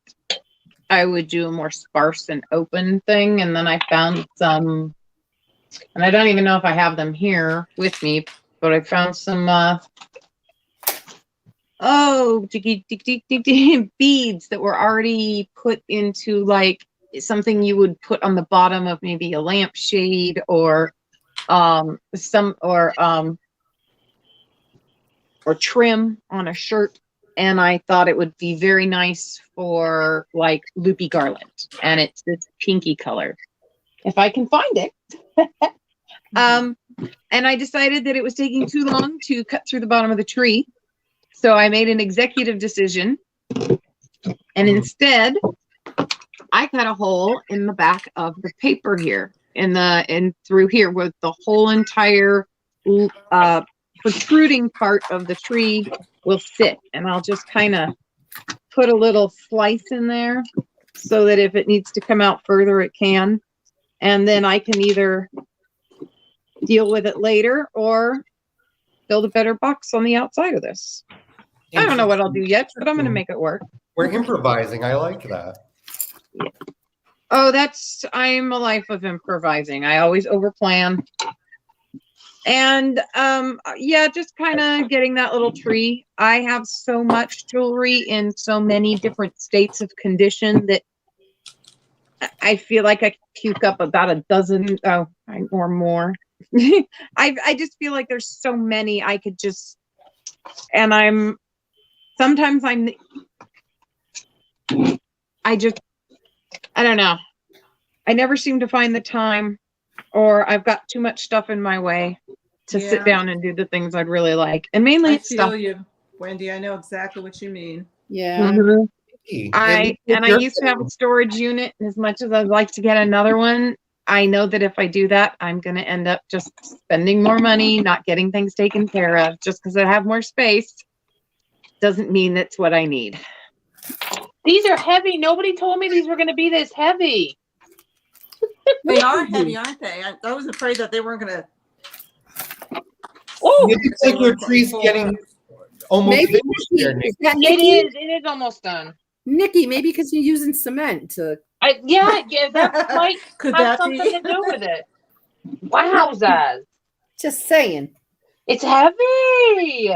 I would do a more sparse and open thing. And then I found some, and I don't even know if I have them here with me, but I found some, beads that were already put into like something you would put on the bottom of maybe a lampshade or trim on a shirt. And I thought it would be very nice for like loopy garland. And it's this pinky color, if I can find it. And I decided that it was taking too long to cut through the bottom of the tree. So I made an executive decision. And instead, I cut a hole in the back of the paper here, and through here, where the whole entire protruding part of the tree will sit. And I'll just kind of put a little slice in there so that if it needs to come out further, it can. And then I can either deal with it later or build a better box on the outside of this. I don't know what I'll do yet, but I'm going to make it work.
We're improvising. I like that.
Yeah. Oh, I'm a life of improvising. I always overplan. And yeah, just kind of getting that little tree. I have so much jewelry in so many different states of condition that I feel like I could puke up about a dozen or more. I just feel like there's so many I could just, and I don't know. I never seem to find the time, or I've got too much stuff in my way to sit down and do the things I'd really like. And mainly
I
it's stuff.
feel you, Wendy. I know exactly what you mean.
Yeah.
Mm-hmm. I used to have a storage unit, and as much as I'd like to get another one, I know that if I do that, I'm going to end up just spending more money, not getting things taken care of. Just because I have more space doesn't mean that's what I need.
These are heavy. Nobody told me these were going to be this heavy.
They are heavy, aren't they? I was afraid that they weren't gonna.
Oh,
It looks like your tree's getting almost
Maybe
finished there, Nick.
is that
it
Nikki?
is almost done.
Nikki, maybe because you're using cement to.
Yeah, that might
Could
have
that
something
be?
to do with it. Wowzers.
Just saying.
It's heavy.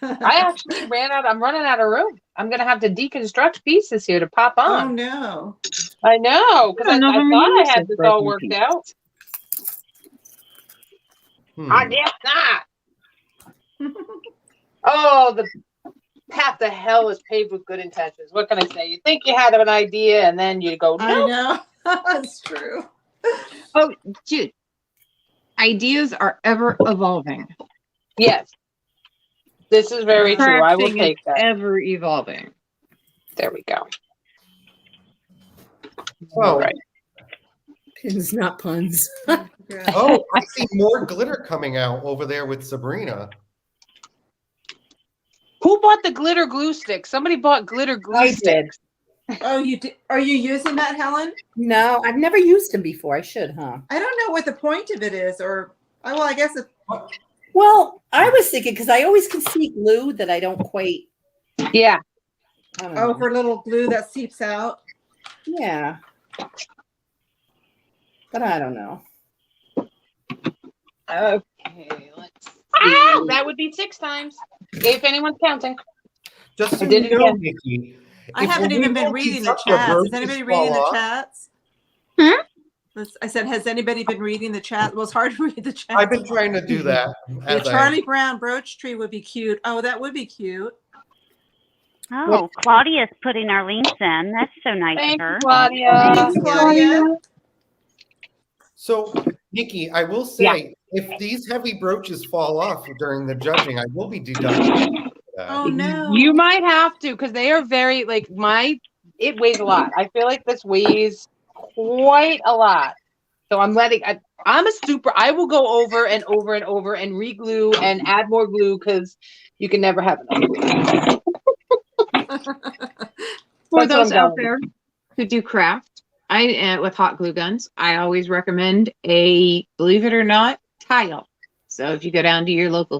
I actually I'm running out of room. I'm going to have to deconstruct pieces here to pop
Oh
on.
no.
I know, because I
know how many
thought I
uses
had this
broken
all worked
pieces.
out. I guess not. Oh, the path to hell is paved with good intentions. What can I say? You think you had an idea, and then you go,
I
no.
know. That's true.
Oh, Jude. Ideas are ever evolving.
Yes. This is very true. I will
Crafting
take
is
that.
ever evolving.
There we go.
Oh,
All right.
Pins, not puns.
oh, I see more glitter coming out over there with Sabrina.
Who bought the glitter glue sticks? Somebody bought glitter glue
I
sticks.
Oh, you did. Are you using that, Helen?
No, I've never used them before. I should, huh?
I don't know what the point of it is, or well, I guess it.
Well, I was thinking because I always can see glue that I don't quite.
Yeah.
I don't
Oh,
know.
for little glue that seeps out.
Yeah. But I don't know.
Okay, let's see. Ah, that would be 6 times. If anyone's counting.
Just so
I did
you
it
know,
again.
Nikki,
I
if
haven't
we
even been
don't
reading
keep
the
up, your
chats. Is
roses
anybody
fall
reading the
off.
chats? I said, has anybody been reading the chat? Well, it's hard to read the chat.
I've been trying to do that.
The Charlie Brown brooch tree would be cute. Oh, that would be cute.
Oh, Claudia's putting our links in. That's so nice
Thank
of
you,
her.
Claudia.
Thanks, Claudia.
So, Nikki, I will say, if these heavy brooches fall off during the judging, I will be deducting that.
Oh no.
You might have to, because they are very, like, it weighs a lot. I feel like this weighs quite a lot. So I'm I will go over and over and over and re-glue and add more glue because you can never have enough glue.
For
That's what
those
I'm
out
going
there who do craft, with hot glue guns, I always recommend believe it or not, tile. So if you go down to your local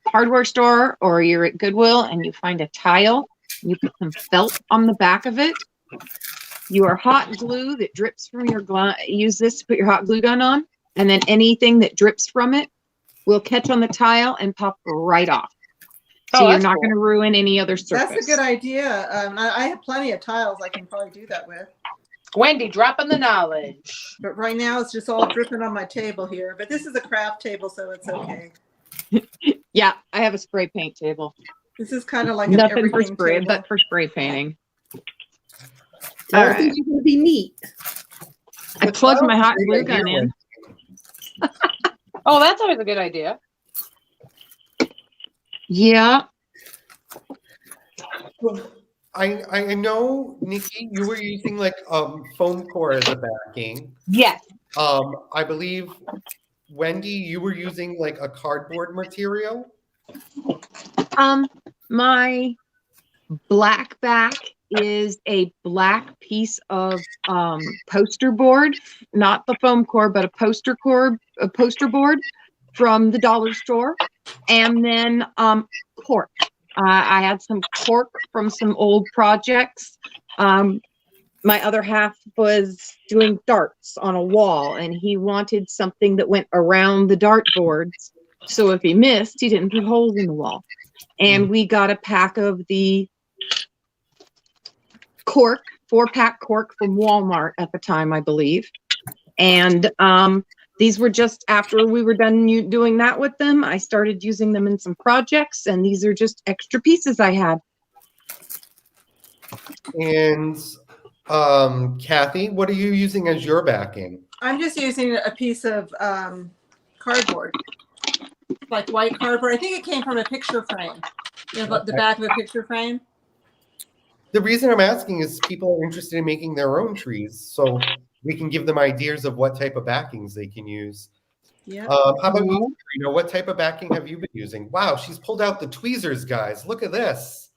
hardware store or you're at Goodwill and you find a tile, you put some felt on the back of it. Your hot glue that drips from your use this to put your hot glue gun on, and then anything that drips from it will catch on the tile and pop right off. So you're not going to ruin any other surface.
That's a good idea. I have plenty of tiles I can probably do that with.
Wendy, dropping the knowledge.
But right now it's just all dripping on my table here. But this is a craft table, so it's okay.
Yeah, I have a spray paint table.
This is kind of like
Nothing for
everything
spray,
table.
but for spray painting.
So
All
I think
right.
it's going to be neat.
I plugged my hot glue gun in.
Oh, that's always a good idea.
Yeah.
I know, Nikki, you were using like foam core as a backing.
Yes.
I believe, Wendy, you were using like a cardboard material.
My black back is a black piece of poster board, not the foam core, but a poster board from the dollar store, and then cork. I had some cork from some old projects. My other half was doing darts on a wall, and he wanted something that went around the dart boards. So if he missed, he didn't put holes in the wall. And we got a pack of the cork, 4-pack cork from Walmart at the time, I believe. And these were just after we were done doing that with them. I started using them in some projects, and these are just extra pieces I had.
And Kathy, what are you using as your backing?
I'm just using a piece of cardboard, like white cardboard. I think it came from a picture frame, the back of a picture frame.
The reason I'm asking is people are interested in making their own trees, so we can give them ideas of what type of backings they can use.
Yeah.
How about you, Sabrina? What type of backing have you been using? Wow, she's pulled out the tweezers, guys. Look at this.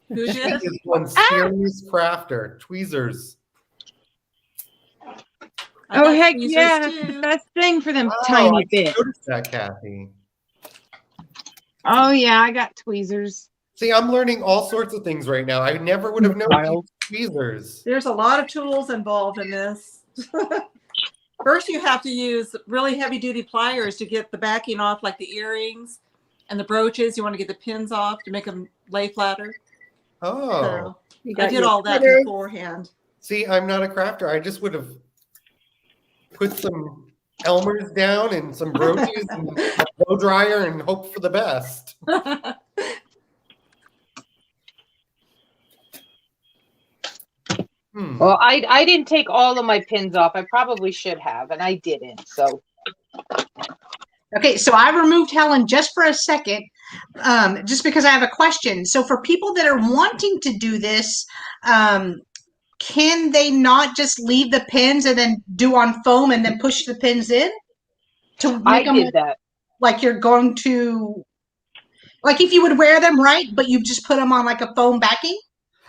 Who
She
did?
is one serious crafter. Tweezers.
I
Oh,
got
heck
tweezers
yeah. That's the
too.
best thing for them
Oh,
tiny
I
bits.
noticed that, Kathy.
Oh, yeah. I got tweezers.
See, I'm learning all sorts of things right now. I never would have known
Wild.
tweezers.
There's a lot of tools involved in this. First, you have to use really heavy duty pliers to get the backing off, like the earrings and the brooches. You want to get the pins off to make them lay flatter.
Oh,
So
You
I
got
did
your
all that
cutter.
beforehand.
see, I'm not a crafter. I just would have put some Elmers down and some brooches and a blow dryer and hope for the best.
Well, I didn't take all of my pins off. I probably should have, and I didn't. So
Okay, so I removed Helen just for a second, just because I have a question. So for people that are wanting to do this, can they not just leave the pins and then do on foam and then push the pins in to
I
make them
did that.
like you're going to, like if you would wear them right, but you just put them on like a foam backing?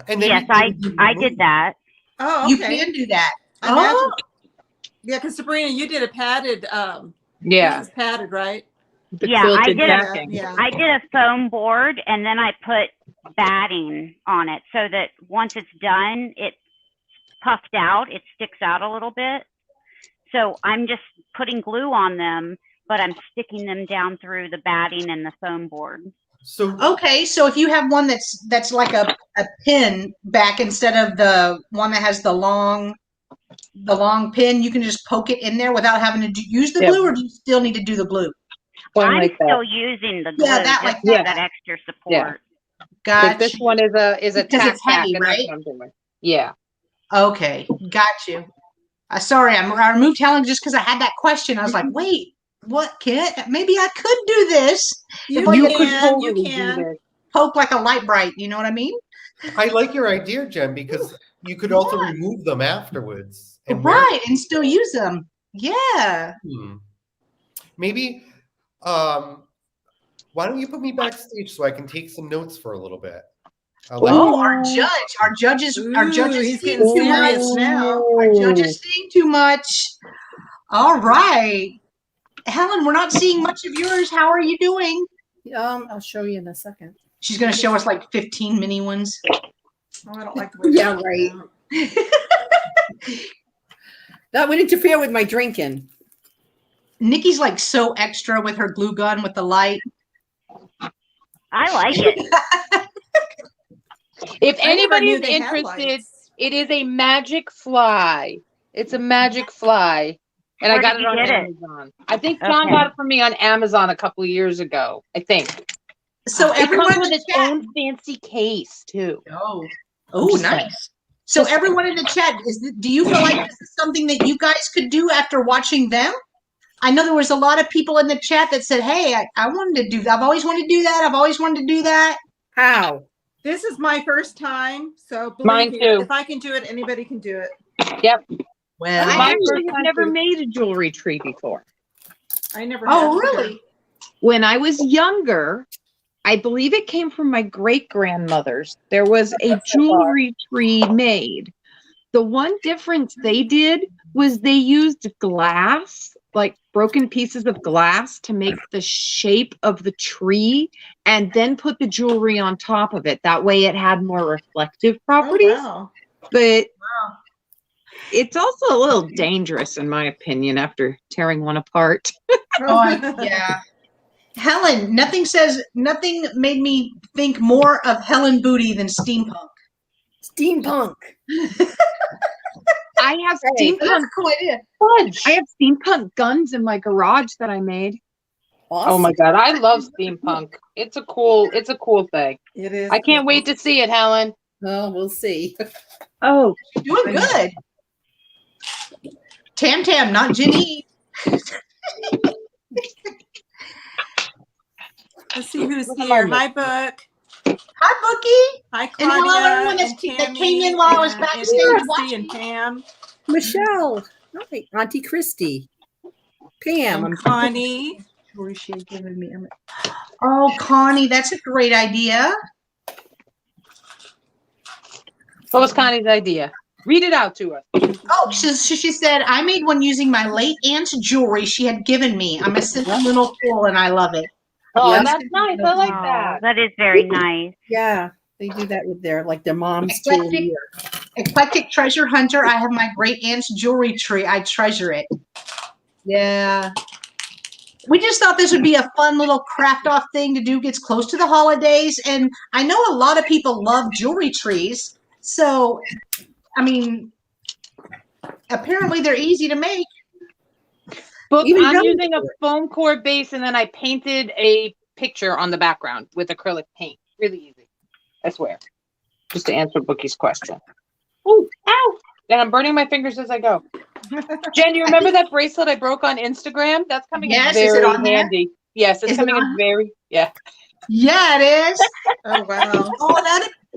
And then
Yes, I did that.
Oh,
You
okay.
can do that.
I imagine.
Oh,
Yeah, because Sabrina, you did a padded.
Yeah.
This is padded, right?
The
Yeah, I
quilted
did a-
backing.
Yeah.
I did a foam board and then I put batting on it so that once it's done, it's puffed out, it sticks out a little bit. So I'm just putting glue on them, but I'm sticking them down through the batting and the foam board.
so
okay. So if you have one that's like a pin back instead of the one that has the long pin, you can just poke it in there without having to use the
Yeah.
glue, or do you still need to do the glue?
One
I'm
like
still
that.
using the glue
Yeah, that
just
like
for
that.
that extra support.
Like
Gotcha.
this one is a
Because
tack
it's heavy,
back, and that's
right?
what I'm doing. Yeah.
Okay, got you. Sorry, I removed Helen just because I had that question. I was like, wait, what? Maybe I could do this.
You
If
You
you
could
can.
totally
You
do
can.
this.
poke like a light bright, you know what I mean?
I like your idea, Jen, because you could also
Yeah.
remove them afterwards. And wear
Right, and still use them. Yeah.
Maybe why don't you put me backstage so I can take some notes for a little bit?
Oh, our judge is
He's
seeing
getting
too much.
serious now.
Our judge is seeing too much. All right, Helen, we're not seeing much of yours. How are you doing?
I'll show you in a second.
She's going to show us like 15 mini ones.
Oh, I don't like the way
Yeah,
that
right.
came out.
That would interfere with my drinking.
Nikki's like so extra with her glue gun with the light.
I like it.
If
I never knew
anybody's
they had
interested,
lights.
it is a magic fly. It's a magic fly. And
Where
I got
did
it
you
on
get it?
Amazon. I think John
Okay.
got it for me on Amazon a couple of years ago. I think.
So
It
everyone
comes
in
with
the
its
chat.
own fancy case too.
Oh,
Just saying.
nice. So everyone in the chat, do you feel like this is something that you guys could do after watching them? I know there was a lot of people in the chat that said, hey, I wanted to do that. I've always wanted to do that. I've always wanted to do that.
How?
This is my first time, so
Mine
believe me,
too.
if I can do it, anybody can do it.
Yep.
Well,
I
Mine
actually
was
have never made a jewelry tree before.
I never.
oh,
had to.
really?
When I was younger, I believe it came from my great grandmother's. There was a jewelry tree made. The one difference they did was they used glass, like broken pieces of glass, to make the shape of the tree and then put the jewelry on top of it. That way it had more reflective properties.
Oh, wow.
But it's also a little dangerous, in my opinion, after tearing one apart.
Yeah. Helen, nothing made me think more of Helen Booty than steampunk.
Steampunk.
I have
Hey,
steampunk
That's a cool idea.
Fudge.
I have steampunk guns in my garage that I made.
Awesome.
Oh my god, I love steampunk. It's a cool thing.
It is.
I can't wait to see it, Helen.
Oh, we'll see.
Oh,
You're doing good. Tam Tam, not Ginny.
Let's see who's
Look at
here.
my
Hi, Book.
Hi, Bookie.
Hi,
And
Claudia.
hello, everyone that
Tammy,
came in while I was
and
backstage
Christy
watching.
and Pam
Michelle. Hi, Auntie Christy. Pam.
and Connie.
What is she giving me? Oh, Connie, that's a great idea.
What was Connie's idea? Read it out to us.
Oh, she said, I made one using my late aunt's jewelry she had given me. I'm a sentimental tool and I love it.
Oh,
Yep.
that's nice. I like
Oh,
that.
that is very nice.
Yeah, they do that with their mom's
Eclectic.
jewelry.
Eclectic treasure hunter. I have my great aunt's jewelry tree. I treasure it. Yeah. We just thought this would be a fun little craft off thing to do. Gets close to the holidays. And I know a lot of people love jewelry trees. So, I mean, apparently they're easy to make.
But
Even
I'm
young
using a
people.
foam core base, and then I painted a picture on the background with acrylic paint. Really easy. I swear. Just to answer Bookie's question. Ooh, ow! And I'm burning my fingers as I go. Jen, you remember that bracelet I broke on Instagram? That's coming
Yes,
in
is it
very
on there?
handy. Yes, it's
Is it
coming in
on?
very, yeah.
Yeah, it is.
Oh, wow.
Oh,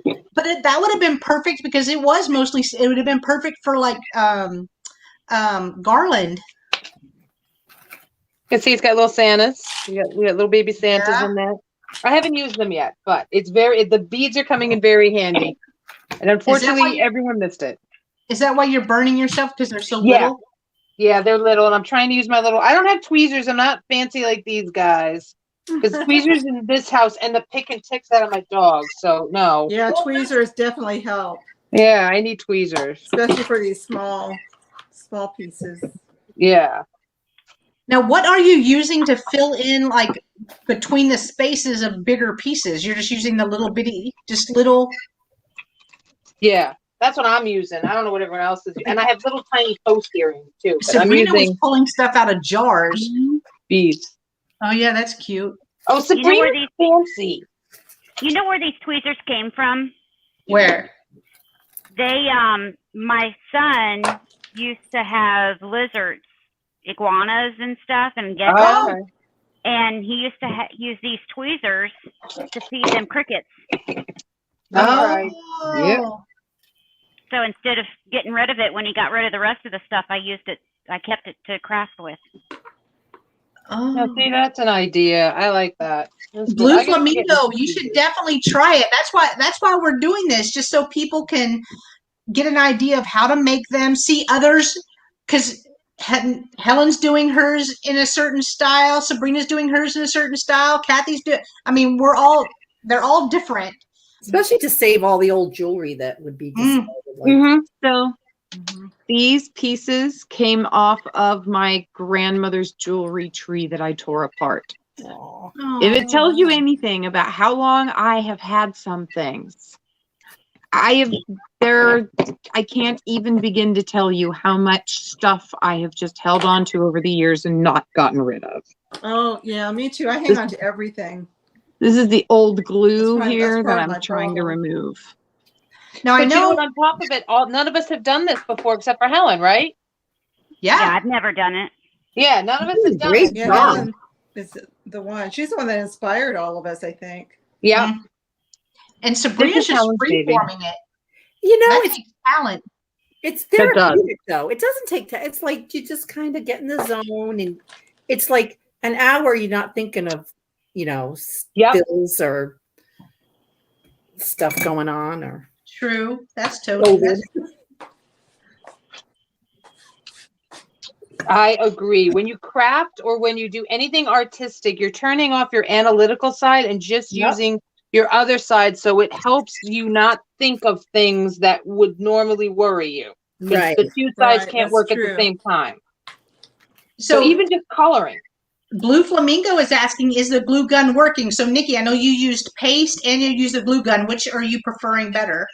that would have been perfect because it was mostly. It would have been perfect for like garland.
You can see it's got little Santas. We got little baby Santas
Yeah.
in there. I haven't used them yet, but it's the beads are coming in very handy. And unfortunately, everyone missed it.
Is that why you're burning yourself because they're so
Yeah.
little?
Yeah, they're little, and I'm trying to use my little. I don't have tweezers. I'm not fancy like these guys. Because tweezers in this house end up picking ticks out of my dog. So no.
Yeah, tweezers definitely help,
Yeah, I need tweezers.
especially for these small pieces.
Yeah.
Now, what are you using to fill in like between the spaces of bigger pieces? You're just using the little bitty, just little.
Yeah. That's what I'm using. I don't know what everyone else is. And I have little tiny post earrings too. But I'm
Sabrina was
using
pulling stuff out of jars.
beads.
Oh yeah, that's cute.
Oh, Sabrina's fancy.
You know where these tweezers came from?
Where?
They, my son used to have lizards, iguanas and stuff, and geckos.
Oh, okay.
And he used to use these tweezers to feed them crickets.
All right. Yep.
So instead of getting rid of it when he got rid of the rest of the stuff, I kept it to craft with.
Oh.
Now, see, that's an idea. I like that. That's
Blue
good. I gotta get
flamingo.
into
You
these.
should definitely try it. That's why we're doing this, just so people can get an idea of how to make them, see others, because Helen's doing hers in a certain style, Sabrina's doing hers in a certain style, Kathy's doing. I mean, they're all different.
Especially to save all the old jewelry that would be discarded.
So these pieces came off of my grandmother's jewelry tree that I tore apart. If it tells you anything about how long I have had some things, I can't even begin to tell you how much stuff I have just held on to over the years and not gotten rid of.
Oh, yeah, me too. I hang on to everything.
This is the old glue
That's
here
part
that
of my
I'm trying to
problem.
remove.
Now I
But you know
know.
what, on top of it, none of us have done this before except for Helen, right?
Yeah,
Yeah.
I've never done it.
Yeah, none of us have done
Great
it.
Yeah,
job.
Helen is the one. She's the one that inspired all of us, I think.
Yeah.
And Sabrina's
This is
just
Helen's baby.
freeforming it.
You know,
That takes talent.
it's
It does.
therapeutic though. It doesn't take time. It's like you just kind of get in the zone, and it's like an hour you're not thinking of,
Yep.
spills or stuff going on or
True. That's totally.
COVID.
I agree. When you craft or when you do anything artistic, you're turning off your analytical side and just
Yep.
using your other side. So it helps you not think of things that would normally worry you. 'Cause
Right.
The two sides
Right,
can't
that's
work at
true.
the same time.
So
So even just coloring.
Blue Flamingo is asking, is the glue gun working? So Nikki, I know you used paste and you used the glue gun. Which are you preferring better?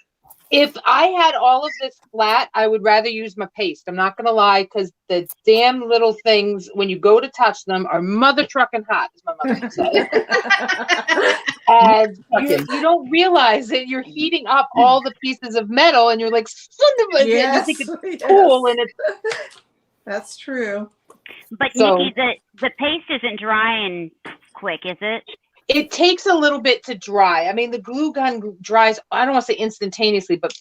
If I had all of this flat, I would rather use my paste. I'm not going to lie, because the damn little things, when you go to touch them, are mother trucking hot, as my mother would say. And you don't realize that you're heating up all the pieces of metal, and you're like, son of a,
Yes,
you think it's
yes.
cool, and it's
That's true.
But
So-
Nikki, the paste isn't drying quick, is it?
it takes a little bit to dry. I mean, the glue gun dries, I don't want to say instantaneously, but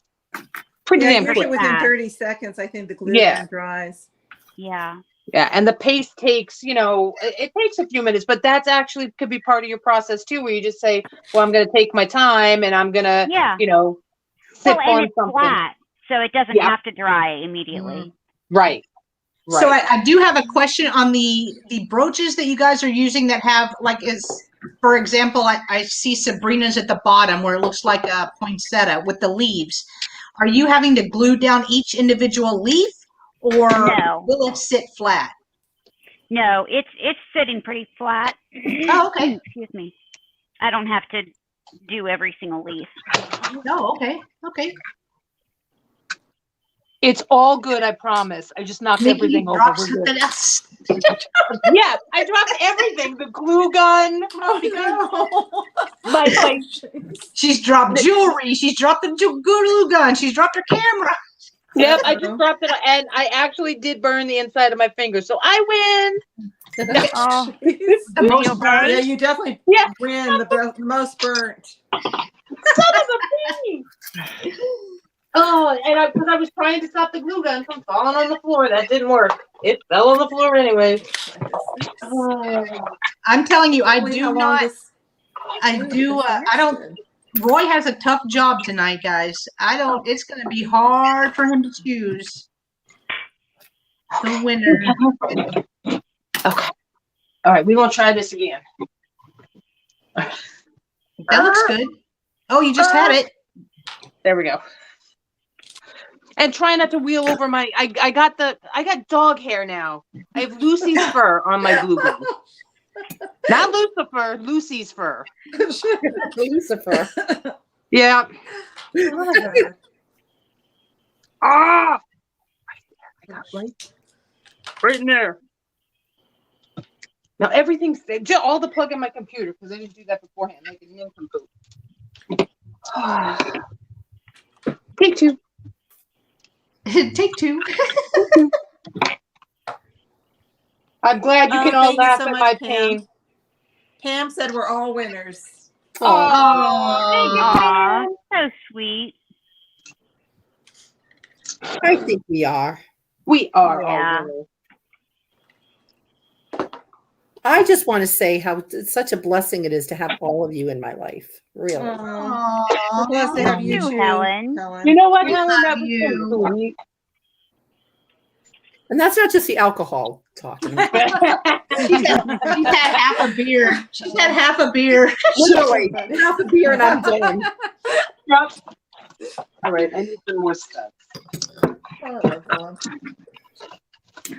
pretty
Yeah,
damn
usually
quick.
within
fast.
30 seconds, I think the glue
Yeah.
gun dries.
Yeah.
Yeah, and the paste takes, it takes a few minutes, but that's actually could be part of your process too, where you just say, well, I'm going to take my time and I'm going to,
Yeah.
sip
Well, and
on
it's
something.
flat. so it doesn't
Yeah.
have to dry immediately.
Right.
So I do have a question on the brooches that you guys are using that have like for example, I see Sabrina's at the bottom where it looks like a poinsettia with the leaves. Are you having to glue down each individual leaf, or
No.
will it sit flat?
No, it's sitting pretty flat.
Oh, okay.
Excuse me. I don't have to do every single leaf.
Oh, okay. Okay.
It's all good, I promise. I just knocked
Maybe
everything
you
over.
drop
We're good.
something else.
Yeah, I dropped everything. The glue gun.
Oh
My
She's dropped jewelry. She's dropped the glue gun. She's dropped her camera.
Yep, I just dropped it, and I actually did burn the inside of my finger, so I win.
Oh,
The most
you'll
burned.
no! Yeah, you definitely
Yeah.
win the most burnt.
Son of a bee. Oh, and because I was trying to stop the glue gun from falling on the floor, that didn't work. It fell on the floor anyway.
I'm telling you, I
Wait,
do
how long
not.
this-
I do. I don't. Roy has a tough job tonight, guys. I don't. It's going to be hard for him to choose the winner.
Okay. All right, we won't try this again.
That looks good. Oh, you just had it.
There we go. And try not to wheel over my. I got dog hair now. I have Lucy's fur on my glue gun. Not Lucifer, Lucy's fur.
Lucifer.
Yeah. Ah. I got right in there. Now everything's all the plug in my computer because I didn't do that beforehand. Like a nincompoop. Take two.
Take two.
I'm glad you
Oh,
can all
thank you
laugh
so
at
much,
my
Pam.
pain.
Pam said we're all winners.
Oh,
aw, so sweet.
I think we are.
we are
Yeah.
all winners.
I just want to say how it's such a blessing it is to have all of you in my life. Really.
We're blessed to have you
Thank you,
too,
Helen.
You know what,
We
Helen?
love
That was
you.
so sweet.
And that's not just the alcohol talking.
She's had half a beer. She's had half a beer.
Literally, half a beer and I'm done.
Yep. All right, I need some more stuff.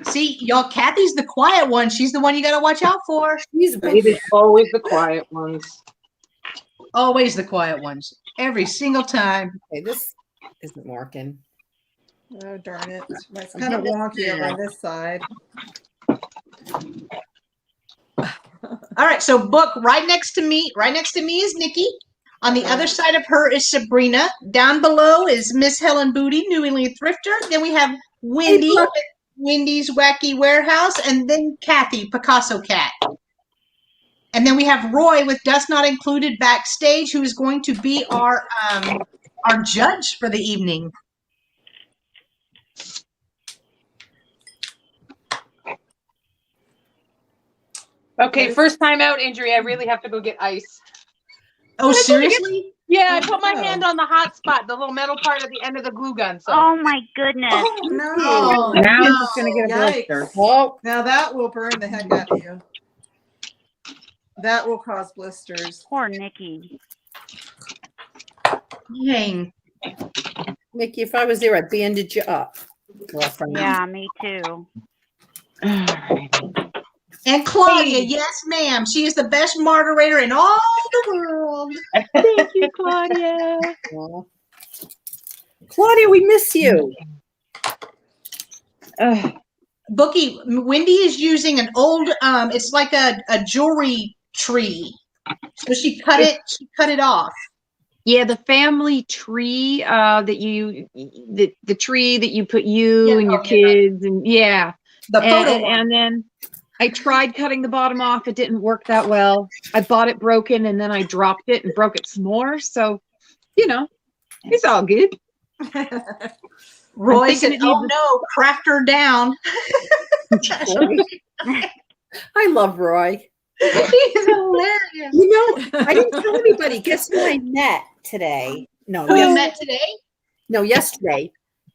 See, y'all, Kathy's the quiet one. She's the one you got to watch out for.
She's
It is always the quiet ones.
Always the quiet ones. Every single time.
okay, this isn't working.
Oh, darn it. It's kind of wonky over on this side.
All right, so book right next to me. Right next to me is Nikki. On the other side of her is Sabrina. Down below is Miss Helen Booty, New England Thrifter. Then we have Wendy,
Brooke.
Wendy's Wacky Warehouse, and then Kathy, Picasso Cat. And then we have Roy with Dust Not Included backstage, who is going to be our judge for the evening.
Okay, first time out injury. I really have to go get ice.
Oh, seriously?
Yeah, I put my hand on the hot spot, the little metal part at the end of the glue gun. So
Oh my goodness.
No.
Oh,
Now I'm
no.
just gonna get a
Yikes.
blister.
Oh,
Now that will burn the heck out of you. That will cause blisters.
Poor Nikki.
Dang.
Mickey, if I was there, I'd bandage you up. Girlfriend.
Yeah, me too.
And Claudia, yes, ma'am. She is the best moderator in all the world.
thank you, Claudia.
Aw. Claudia, we miss you.
Bookie, Wendy is using an old, it's like a jewelry tree. So she cut it off.
Yeah, the family tree that you the tree that you put you and your kids and yeah.
The photo one.
And then I tried cutting the bottom off. It didn't work that well. I bought it broken and then I dropped it and broke it some more. So, you know, it's all good.
Roy
I'm
said,
thinking it
oh
needs
no, craft her down.
I love Roy.
He's hilarious.
You know, I didn't tell anybody. Guess who I met today? No,
Who you
yes-
met today?
no, yesterday.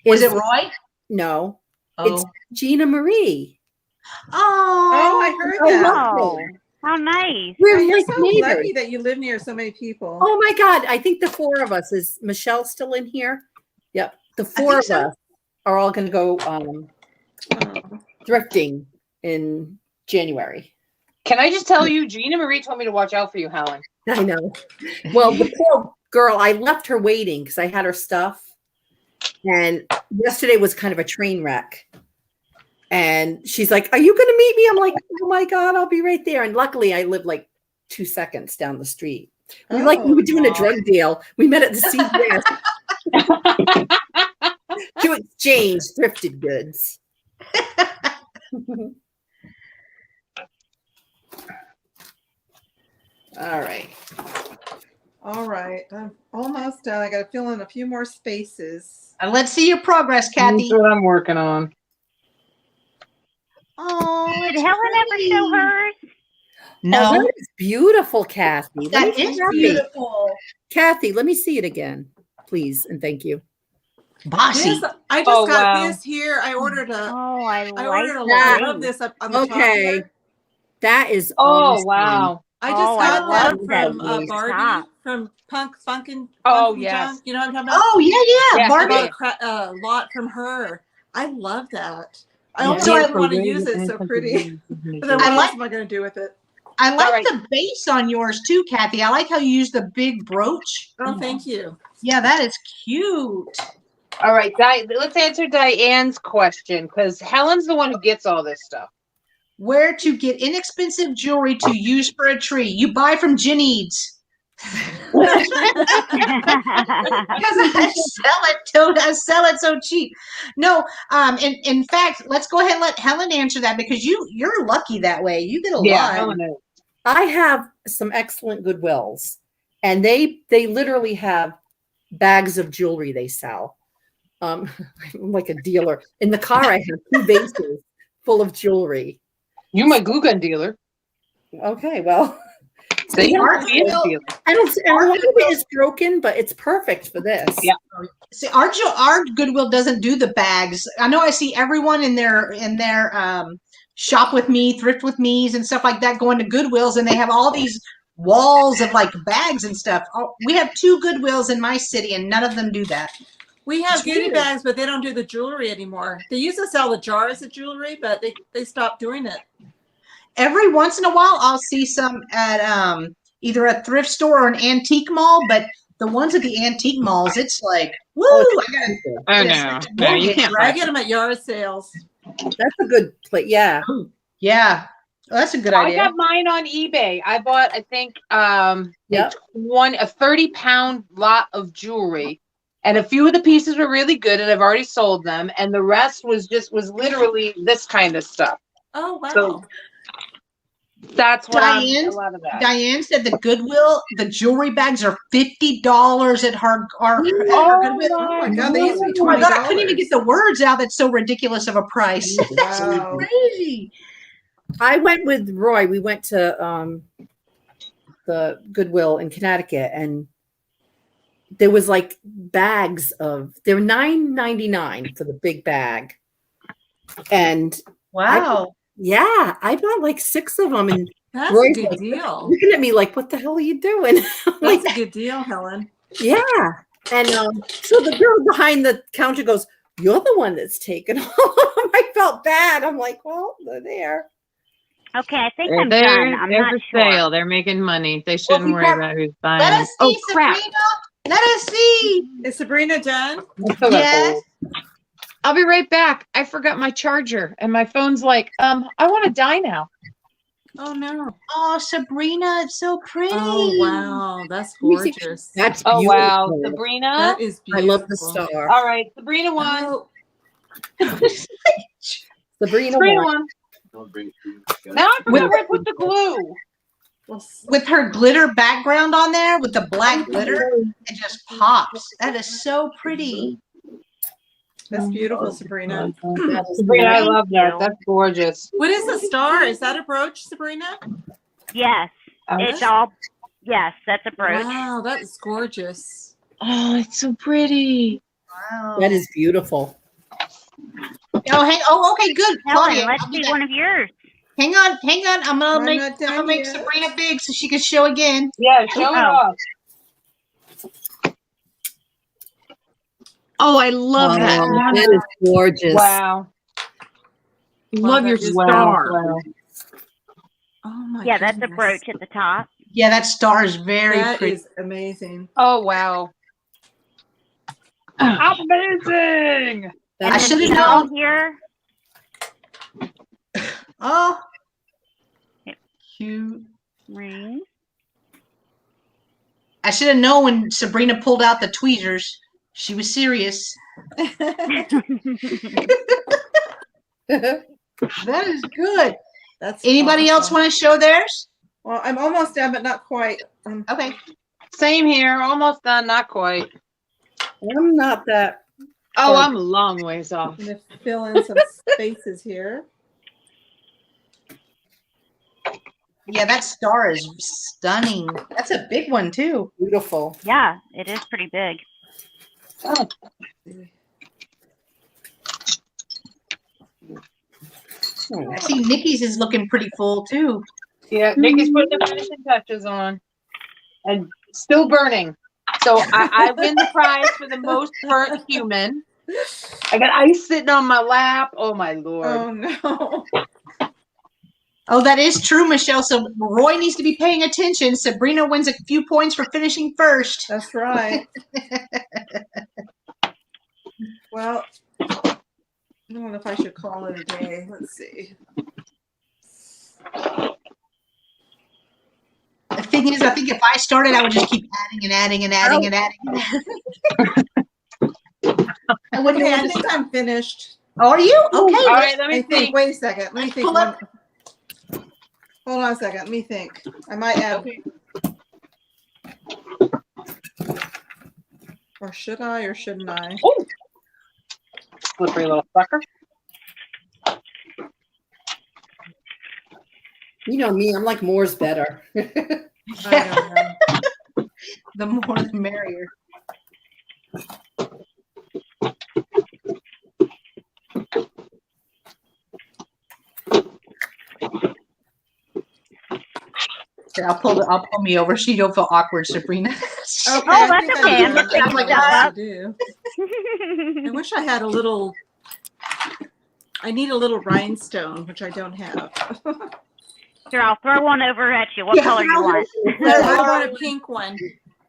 Was it Roy?
No,
Oh.
it's Gina Marie.
Oh, I heard
I
that.
love
Oh,
it.
how nice.
We're
You're
like
so
neighbors.
lucky that you live near so many people.
Oh my God. I think the four of us, is Michelle still in here? Yep. The four of us are all going to go thrifting in January.
Can I just tell you, Gina Marie told me to watch out for you, Helen.
I know. Well, the poor girl, I left her waiting because I had her stuff. And yesterday was kind of a train wreck. And she's like, "Are you going to meet me?" I'm like, "Oh my God, I'll be right there." And luckily, I live like 2 seconds down the street. We were doing a drug deal. We met at the CVS to exchange thrifted goods. All right.
All right. I'm almost done. I got to fill in a few more spaces.
And let's see your progress, Kathy.
That's what I'm working on.
Oh,
Did Helen ever show hers?
Oh,
no,
that is beautiful, Kathy.
that is beautiful.
Kathy, let me see it again, please, and thank you.
Bossy.
This, I just got
wow.
this here. I ordered a.
Oh, I
I ordered a
like
lot of this up on the top
Okay.
here.
That is
Oh,
awesome.
wow.
I just
Oh, I
got
love
that
that
from
nice
Barbie
top.
from Funkin'
Oh,
Funkin'
yes.
Junk. You know what I'm talking about?
Oh yeah,
Yeah,
I
Barbie.
bought a lot from her. I love that. I
Yeah.
almost
So
didn't want to use it. It's so pretty. But then what
I like-
else am I going to do with it?
I like
All right.
the base on yours too, Kathy. I like how you use the big brooch.
Oh, thank you.
Yeah, that is cute.
All right, let's answer Diane's question because Helen's the one who gets all this stuff.
Where to get inexpensive jewelry to use for a tree? You buy from Janine's. Because I sell it so cheap. No, in fact, let's go ahead and let Helen answer that because you're lucky that way. You get a lot.
Helen is.
I have some excellent Goodwills, and they literally have bags of jewelry they sell. I'm like a dealer. In the car, I have 2 vases full of jewelry.
You my glue gun dealer.
Okay, well,
See,
Our
she is a
Goodwill-
dealer.
I don't. And a lot of it is broken, but it's perfect for this.
Yeah.
See, our Goodwill doesn't do the bags. I know I see everyone in their shop with me, thrift with me's, and stuff like that going to Goodwills, and they have all these walls of like bags and stuff. Oh, we have 2 Goodwills in my city, and none of them do that.
We have
It's
goodie
weird.
bags, but they don't do the jewelry anymore. They used to sell the jars of jewelry, but they stopped doing it.
Every once in a while, I'll see some at either a thrift store or an antique mall, but the ones at the antique malls, it's like, woo! I gotta
Oh
get a
no,
second
no, you
mortgage,
can't.
I
right?
get them at yard sales.
That's a good plate. Yeah.
Yeah, well, that's a good
I
idea.
got mine on eBay. I bought, I think,
Yep.
a 30-pound lot of jewelry, and a few of the pieces were really good, and I've already sold them, and the rest was literally this kind of stuff.
Oh wow!
So that's what
Diane?
a lot of that.
Diane said the Goodwill, the jewelry bags are $50 at her Goodwill.
Oh my God, they used to be
Oh my
$20.
God, I couldn't even get the words out. That's so ridiculous of a price. That's
Wow.
crazy.
I went with Roy. We went to the Goodwill in Connecticut, and there was like bags of. They were $9.99 for the big bag, and
Wow.
yeah, I bought like 6 of them, and
That's
Roy's
a good
like
deal.
looking at me like, "What the hell are you doing?" I'm like,
That's a good deal, Helen.
yeah. And so the girl behind the counter goes, "You're the one that's taken all of them." I felt bad. I'm like, "Well, they're there."
Okay, I think
They're
I'm
there.
done. I'm
They're
not
for
sure.
sale. They're making money. They shouldn't
we
worry
got-
about who's
Let
buying.
us see,
Oh crap!
Sabrina. Let us see.
Is Sabrina done?
Yes.
I'll be right back. I forgot my charger, and my phone's like, I want to die now.
Oh no!
Oh, Sabrina, it's so pretty.
Oh wow, that's
Let me see.
gorgeous.
That's
Oh
beautiful.
wow, Sabrina.
That is
I
beautiful.
love the star.
All right, Sabrina won.
Oh,
Sabrina
Sabrina
won.
won. Now I forgot where I put the glue.
well,
With her glitter background on there, with the black glitter, it just pops. That is so pretty.
that's beautiful, Sabrina.
That is
Sabrina, I
nice.
love that. That's gorgeous.
What is the star? Is that a brooch, Sabrina?
Yes, it's all. Yes, that's a brooch.
Wow, that is gorgeous.
Oh, it's so pretty.
Wow.
That is beautiful.
Oh, okay, good.
Helen,
Claudia,
let's
I'll do
see
that.
one of yours.
Hang on. I'm
I'm
gonna
not done
make
yet.
Sabrina big so she can show again.
Yeah, show it
Oh.
off.
Oh, I love that.
That is gorgeous.
Wow.
Love
that
your
is
star.
Wow.
Oh my
Yeah, that's a
goodness.
brooch at the top.
Yeah, that star is very
That
pretty.
is amazing.
Oh, wow. Amazing.
That
I
is
should have
See
known.
here.
Oh, cute.
Ring.
I should have known when Sabrina pulled out the tweezers. She was serious. That is good.
That's
Anybody else
awesome.
want to show theirs?
Well, I'm almost done, but not quite.
Okay.
Same here. Almost done. Not quite.
I'm not that.
Oh, I'm a long ways off.
I'm gonna fill in some spaces here.
Yeah, that star is stunning. That's a big one too.
Beautiful.
Yeah, it is pretty big.
I see Nikki's is looking pretty full too.
Yeah, Nikki's putting the finishing touches on. And still burning. So I win the prize for the most burnt human. I got ice sitting on my lap. Oh, my Lord.
Oh no.
Oh, that is true, Michelle. So Roy needs to be paying attention. Sabrina wins a few points for finishing first.
That's right. Well, I don't know if I should call it a day. Let's see.
The thing is, I think if I started, I would just keep adding and adding and adding and adding. I wouldn't
Okay,
know
I
when to
think
stop.
I'm finished.
Oh, are you? Okay.
All
let's-
right, let me
I
think.
think. Wait a second. Let me think.
Pull up.
Hold on a second. Let me think. I might add. Or should I? Or shouldn't I?
Oh, slippery little fucker.
You know me, I'm like more's better.
I don't know.
The more the merrier. Here, I'll pull me over so you don't feel awkward, Sabrina.
Okay,
Oh,
I
that's
think
okay.
I'm
I'm
done.
just picking
I know
stuff
what
up.
to do. I wish I had a little. I need a little rhinestone, which I don't have.
Sure, I'll throw one over at you. What
Yeah,
color you want?
I want a pink one.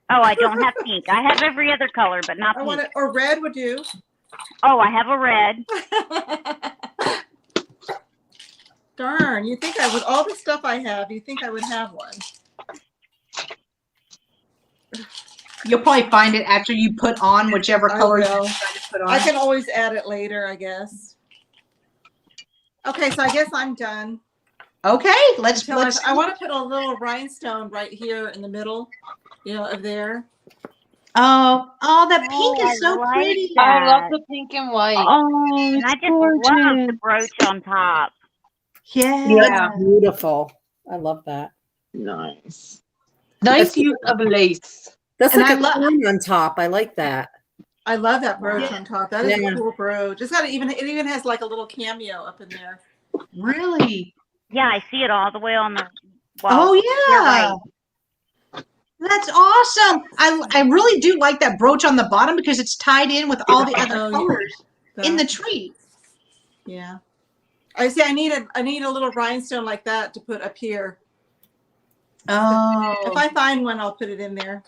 Oh, I don't have pink. I have every other color, but not
I
pink.
want it, or red would do.
Oh, I have a red.
Darn, you think I would, all the stuff I have, you think I would have one.
You'll probably find it after you put on whichever
I
color you
will.
decide to put on.
I can always add it later, I guess. Okay, so I guess I'm done.
Okay, let's.
I want to put a little rhinestone right here in the middle, of there.
Oh, that pink
Oh,
is so
I like
pretty.
that.
I love the pink and white.
Oh,
And
it's
I just love the
gorgeous.
brooch on top.
Yeah.
Yeah.
Beautiful. I love that.
Nice.
Nice use of lace.
That's
And
like
I
a
love-
crown on top. I like that.
I love that brooch
Yeah.
on top. That is
Yeah.
a cool brooch. It even has like a little cameo up in there.
Really?
Yeah, I see it all the way on the wall.
Oh
You're
yeah.
right.
That's awesome. I really do like that brooch on the bottom because it's tied in with all the other
Oh, yeah.
colors in the tree.
Yeah. I see. I need a little rhinestone like that to put up here.
Oh,
If I find one, I'll put it in there.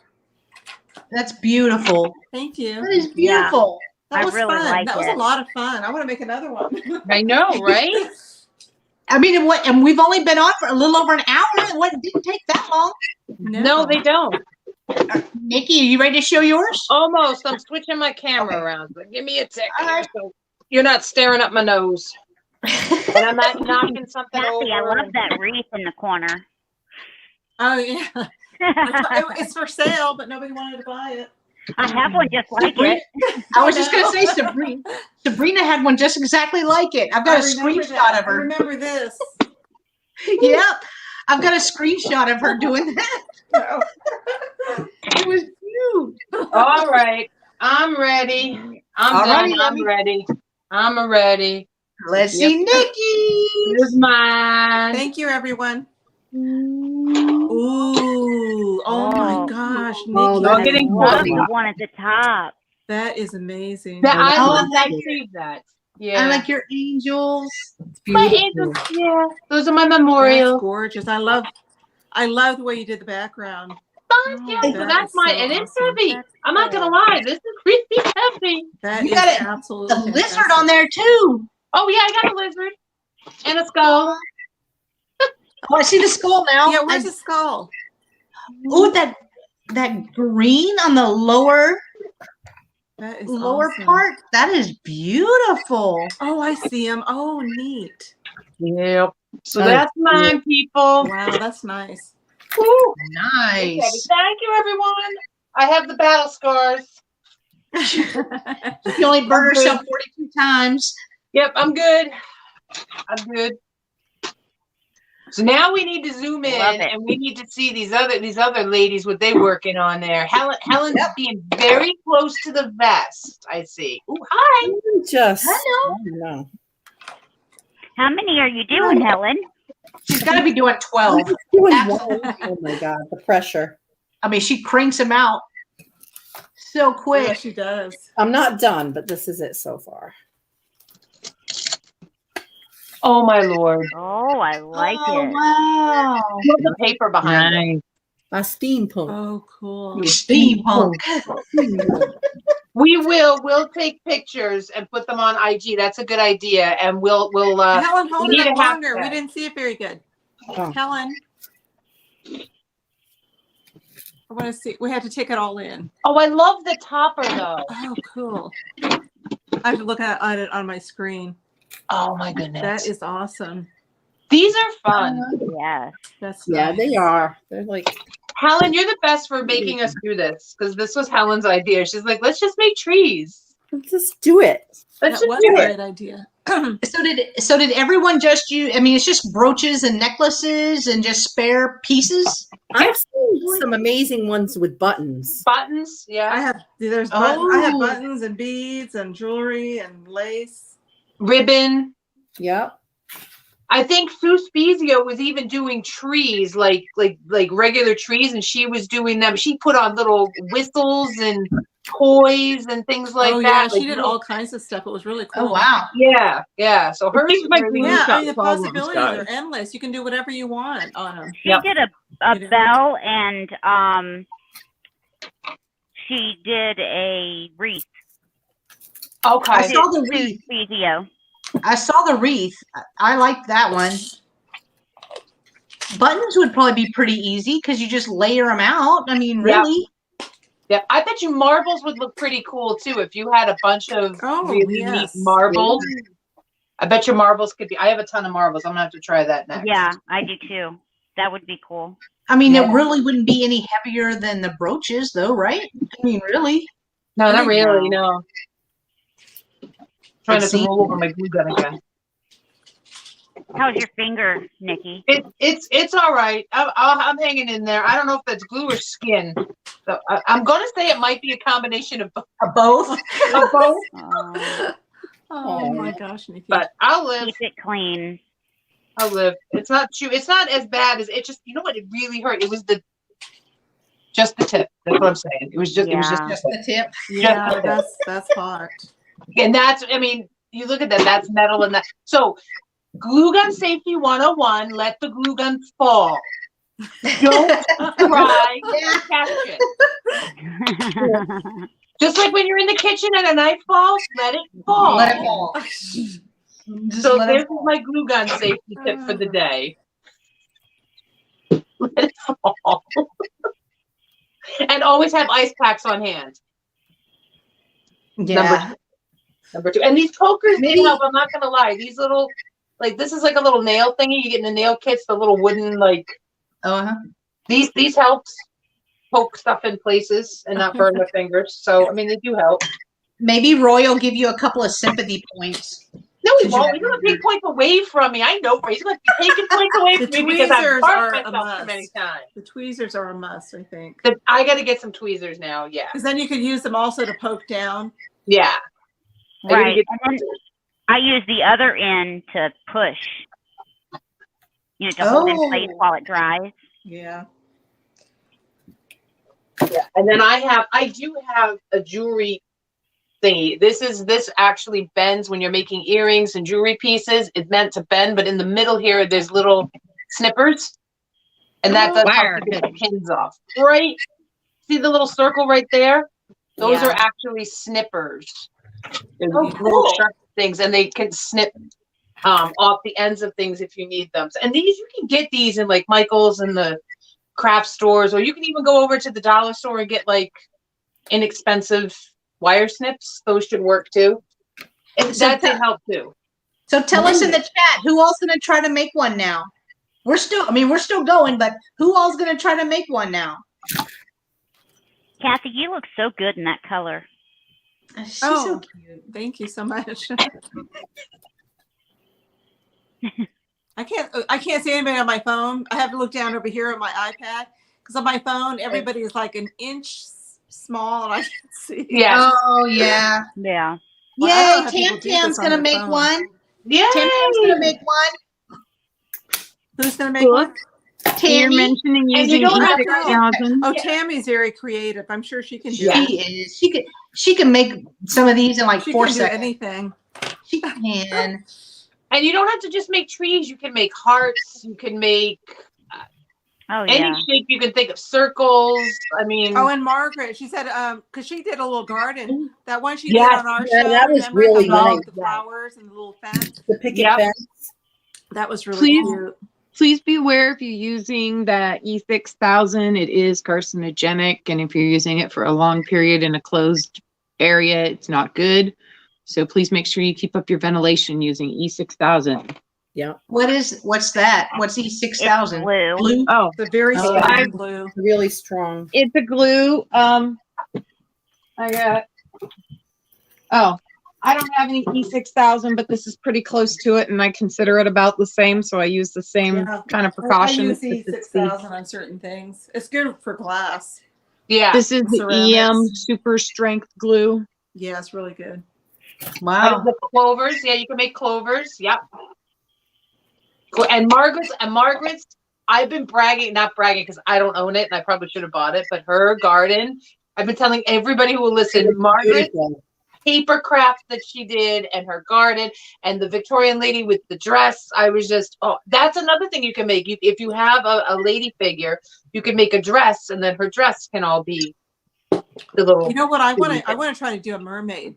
that's beautiful.
Thank you.
That is beautiful.
That
I
was
really
fun.
like
That was
it.
a lot of fun. I want to make another one.
I know, right?
I mean, and we've only been on for a little over an hour. It didn't take that long.
No, they don't.
Nikki, are you ready to show yours?
Almost. I'm switching my camera
Okay.
around. But give me a tick
All
here
right.
so you're not staring up my nose. And I'm not knocking something
Kathy, I
over.
love that wreath in the corner.
Oh yeah. It's for sale, but nobody wanted to buy it.
I have one just like it.
I was just going to say, Sabrina had one just exactly like it. I've got a
remember
screenshot
that.
of
I
her.
remember this.
Yep. I've got a screenshot of her doing that. It was cute.
All right. I'm ready. I'm
Alrighty,
done. I'm ready. I'm ready.
Let's see Nikki.
Here's mine.
Thank you, everyone. Ooh, oh my gosh,
Oh,
Nikki,
I'm
I
getting
love
fuzzy.
the one at the top.
that is amazing.
That I
Oh,
love that.
I like
Save that. Yeah.
I like your angels.
It's
my
beautiful.
angels. Yeah. Those are my
That's
memorials.
gorgeous. I love the way you did the background.
Thank you.
Oh,
So
that
that's
is
my,
so
and it's
awesome.
heavy.
That's
I'm not gonna
cool.
lie. This is really heavy.
That
You
is
got it.
absolutely
The lizard
fantastic.
on there too.
Oh yeah, I got a lizard and a skull.
Oh, I see the skull now.
Yeah, where's the skull?
Ooh, that green on the lower
That is
lower
awesome.
part. That is beautiful.
Oh, I see him. Oh, neat.
Yep. So
That is
that's mine, people.
Wow, that's nice.
Woo.
Nice.
Okay, thank you, everyone. I have the battle scars.
She only burned herself 42 times.
Yep, I'm good. I'm good. So now we need to zoom in
Love it.
and we need to see these other ladies what they working on there. Helen's being very close to the vest. I see. Ooh, hi.
Just,
Hello.
I don't know.
How many are you doing, Helen?
She's got to be doing 12.
I'm just doing
Absolutely.
one. Oh my God, the pressure.
I mean, she cranks them out so
Yeah,
quick.
she does.
I'm not done, but this is it so far.
Oh my Lord.
Oh, I like
Oh,
it.
wow.
Put the paper behind it.
My steampunk.
Oh, cool.
Steampunk.
We'll take pictures and put them on IG. That's a good idea. And we'll
Helen, hold
we
it
need
up
a
longer.
hashtag.
We didn't see it very good.
Oh.
Helen. I want to see. We had to take it all in.
Oh, I love the topper though.
Oh, cool. I have to look at it on my screen.
Oh my goodness.
That is awesome.
These are fun.
Yes.
That's
Yeah,
nice.
they are. They're like,
Helen, you're the best for making us do this because this was Helen's idea. She's like, let's just make trees.
let's just do it.
Let's
That
just
was
do
a
it.
great idea.
So did everyone just use, I mean, it's just brooches and necklaces and just spare pieces?
I've seen some amazing ones with buttons.
Buttons, yeah.
I have I have
Oh.
buttons and beads and jewelry and lace.
Ribbon.
Yep.
I think Sue Spezia was even doing trees, like regular trees, and she was doing them. She put on little whistles and toys and things like
Oh
that.
yeah,
like
she did
little-
all kinds of stuff. It was really cool.
Oh, wow.
Yeah, yeah. So hers
think
is
my
really
glue
Yeah, I
got
mean the
problems,
possibilities
guys.
are endless. You can do whatever you want on them.
She
Yep.
did a
You know.
bell and she did a wreath.
okay.
I saw the
Sue
wreath.
Spezio.
I saw the wreath. I liked that one. Buttons would probably be pretty easy because you just layer them out. I mean,
Yeah.
really?
Yeah, I bet you marbles would look pretty cool too if you had a bunch of
Oh,
really
yes.
neat marbles. I bet your marbles could be. I have a ton of marbles. I'm gonna have to try that next.
Yeah, I do too. That would be cool.
I mean,
Yeah.
it really wouldn't be any heavier than the brooches, though, right? I mean, really?
No, not
No.
really. No. Trying to
See?
roll over my glue gun again.
How's your finger, Nikki?
It's all right. I'm hanging in there. I don't know if that's glue or skin. So I'm gonna say it might be a combination of
Both?
both.
Oh my gosh, Nikki.
But I'll live.
Keep it clean.
I'll live. It's not too. It's not as bad as it. Just you know what? It really hurt. It was just the tip. That's what I'm saying. It was just. It was
Yeah.
just.
The tip.
Yeah, that's hot.
And that's. I mean, you look at that. That's metal and that. So, glue gun safety 101. Let the glue gun fall. Don't try to catch it. Just like when you're in the kitchen and a knife falls, let it fall.
Let it fall. Just
So
let it
this is
fall.
my glue gun safety tip for the day. Let it fall. And always have ice packs on hand.
Yeah.
Number two. And these pokers
Maybe-
do help, I'm not gonna lie. These little, like this is like a little nail thingy. You get in the nail kits, the little wooden like
Uh-huh.
these helps poke stuff in places and not burn the fingers. So I mean they do help.
Maybe Roy will give you a couple of sympathy points.
No, he
Did you
won't.
have-
He's gonna take points away from me. I know. He's gonna be taking points away
The
from me because I've
tweezers
burnt
are a
myself
must.
too many times.
The tweezers are a must, I think.
I got to get some tweezers now. Yeah,
Because then you could use them also to poke down.
yeah.
Right. And then I use the other end to push. You know, to hold in place while it dries.
Yeah.
Yeah. And then I do have a jewelry thingy. This actually bends when you're making earrings and jewelry pieces. It's meant to bend, but in the middle here, there's little snippers. And that does help to get the pins off. Right? See the little circle right there? Those are actually snippers. They're little sharp things, and they can snip off the ends of things if you need them. And these, you can get these in like Michael's and the craft stores, or you can even go over to the dollar store and get like inexpensive wire snips. Those should work too. And that did help too.
So tell us in the chat, who all's going to try to make one now? We're still going, but who all's going to try to make one now?
Kathy, you look so good in that color.
She's so
cute. Thank you so much. I can't see anybody on my phone. I have to look down over here on my iPad because on my phone everybody is like an inch small and I can't see.
Yeah.
Oh yeah.
Yeah.
Well, yay! Tam Tam's gonna make one.
Yeah.
Tam Tam's gonna make one.
Who's gonna make one?
Tammy. You're mentioning using E6000.
Oh, Tammy's very creative. I'm sure she can do it.
She is. She can make some of these in like
She
4
can do
seconds.
anything.
She can.
And you don't have to just make trees. You can make hearts. You can make any shape you can think of. Circles. I mean.
Oh, and Margaret, she said, because she did a little garden. That one she did on our show.
That was
remember,
really nice.
The flowers and the little fence.
The picket fence.
That was really cute.
Please be aware if you're using that E6000, it is carcinogenic. And if you're using it for a long period in a closed area, it's not good. So please make sure you keep up your ventilation using E6000.
Yeah.
What's that? What's E6000?
Blue.
Oh,
the very strong blue.
Really strong.
It's a glue. I don't have any E6000, but this is pretty close to it, and I consider it about the same, so I use the same kind of precautions.
I use E6000 on certain things. It's good for glass.
Yeah.
This is the EM Super Strength Glue.
Yeah, it's really good.
Wow.
The clovers. Yeah, you can make clovers. Yep. And Margaret's, I've been not bragging because I don't own it and I probably should have bought it, but her garden, I've been telling everybody who will listen, Margaret, paper craft that she did and her garden and the Victorian lady with the dress. I was just, that's another thing you can make. If you have a lady figure, you can make a dress and then her dress can all be the little.
You know what? I want to try to do a mermaid.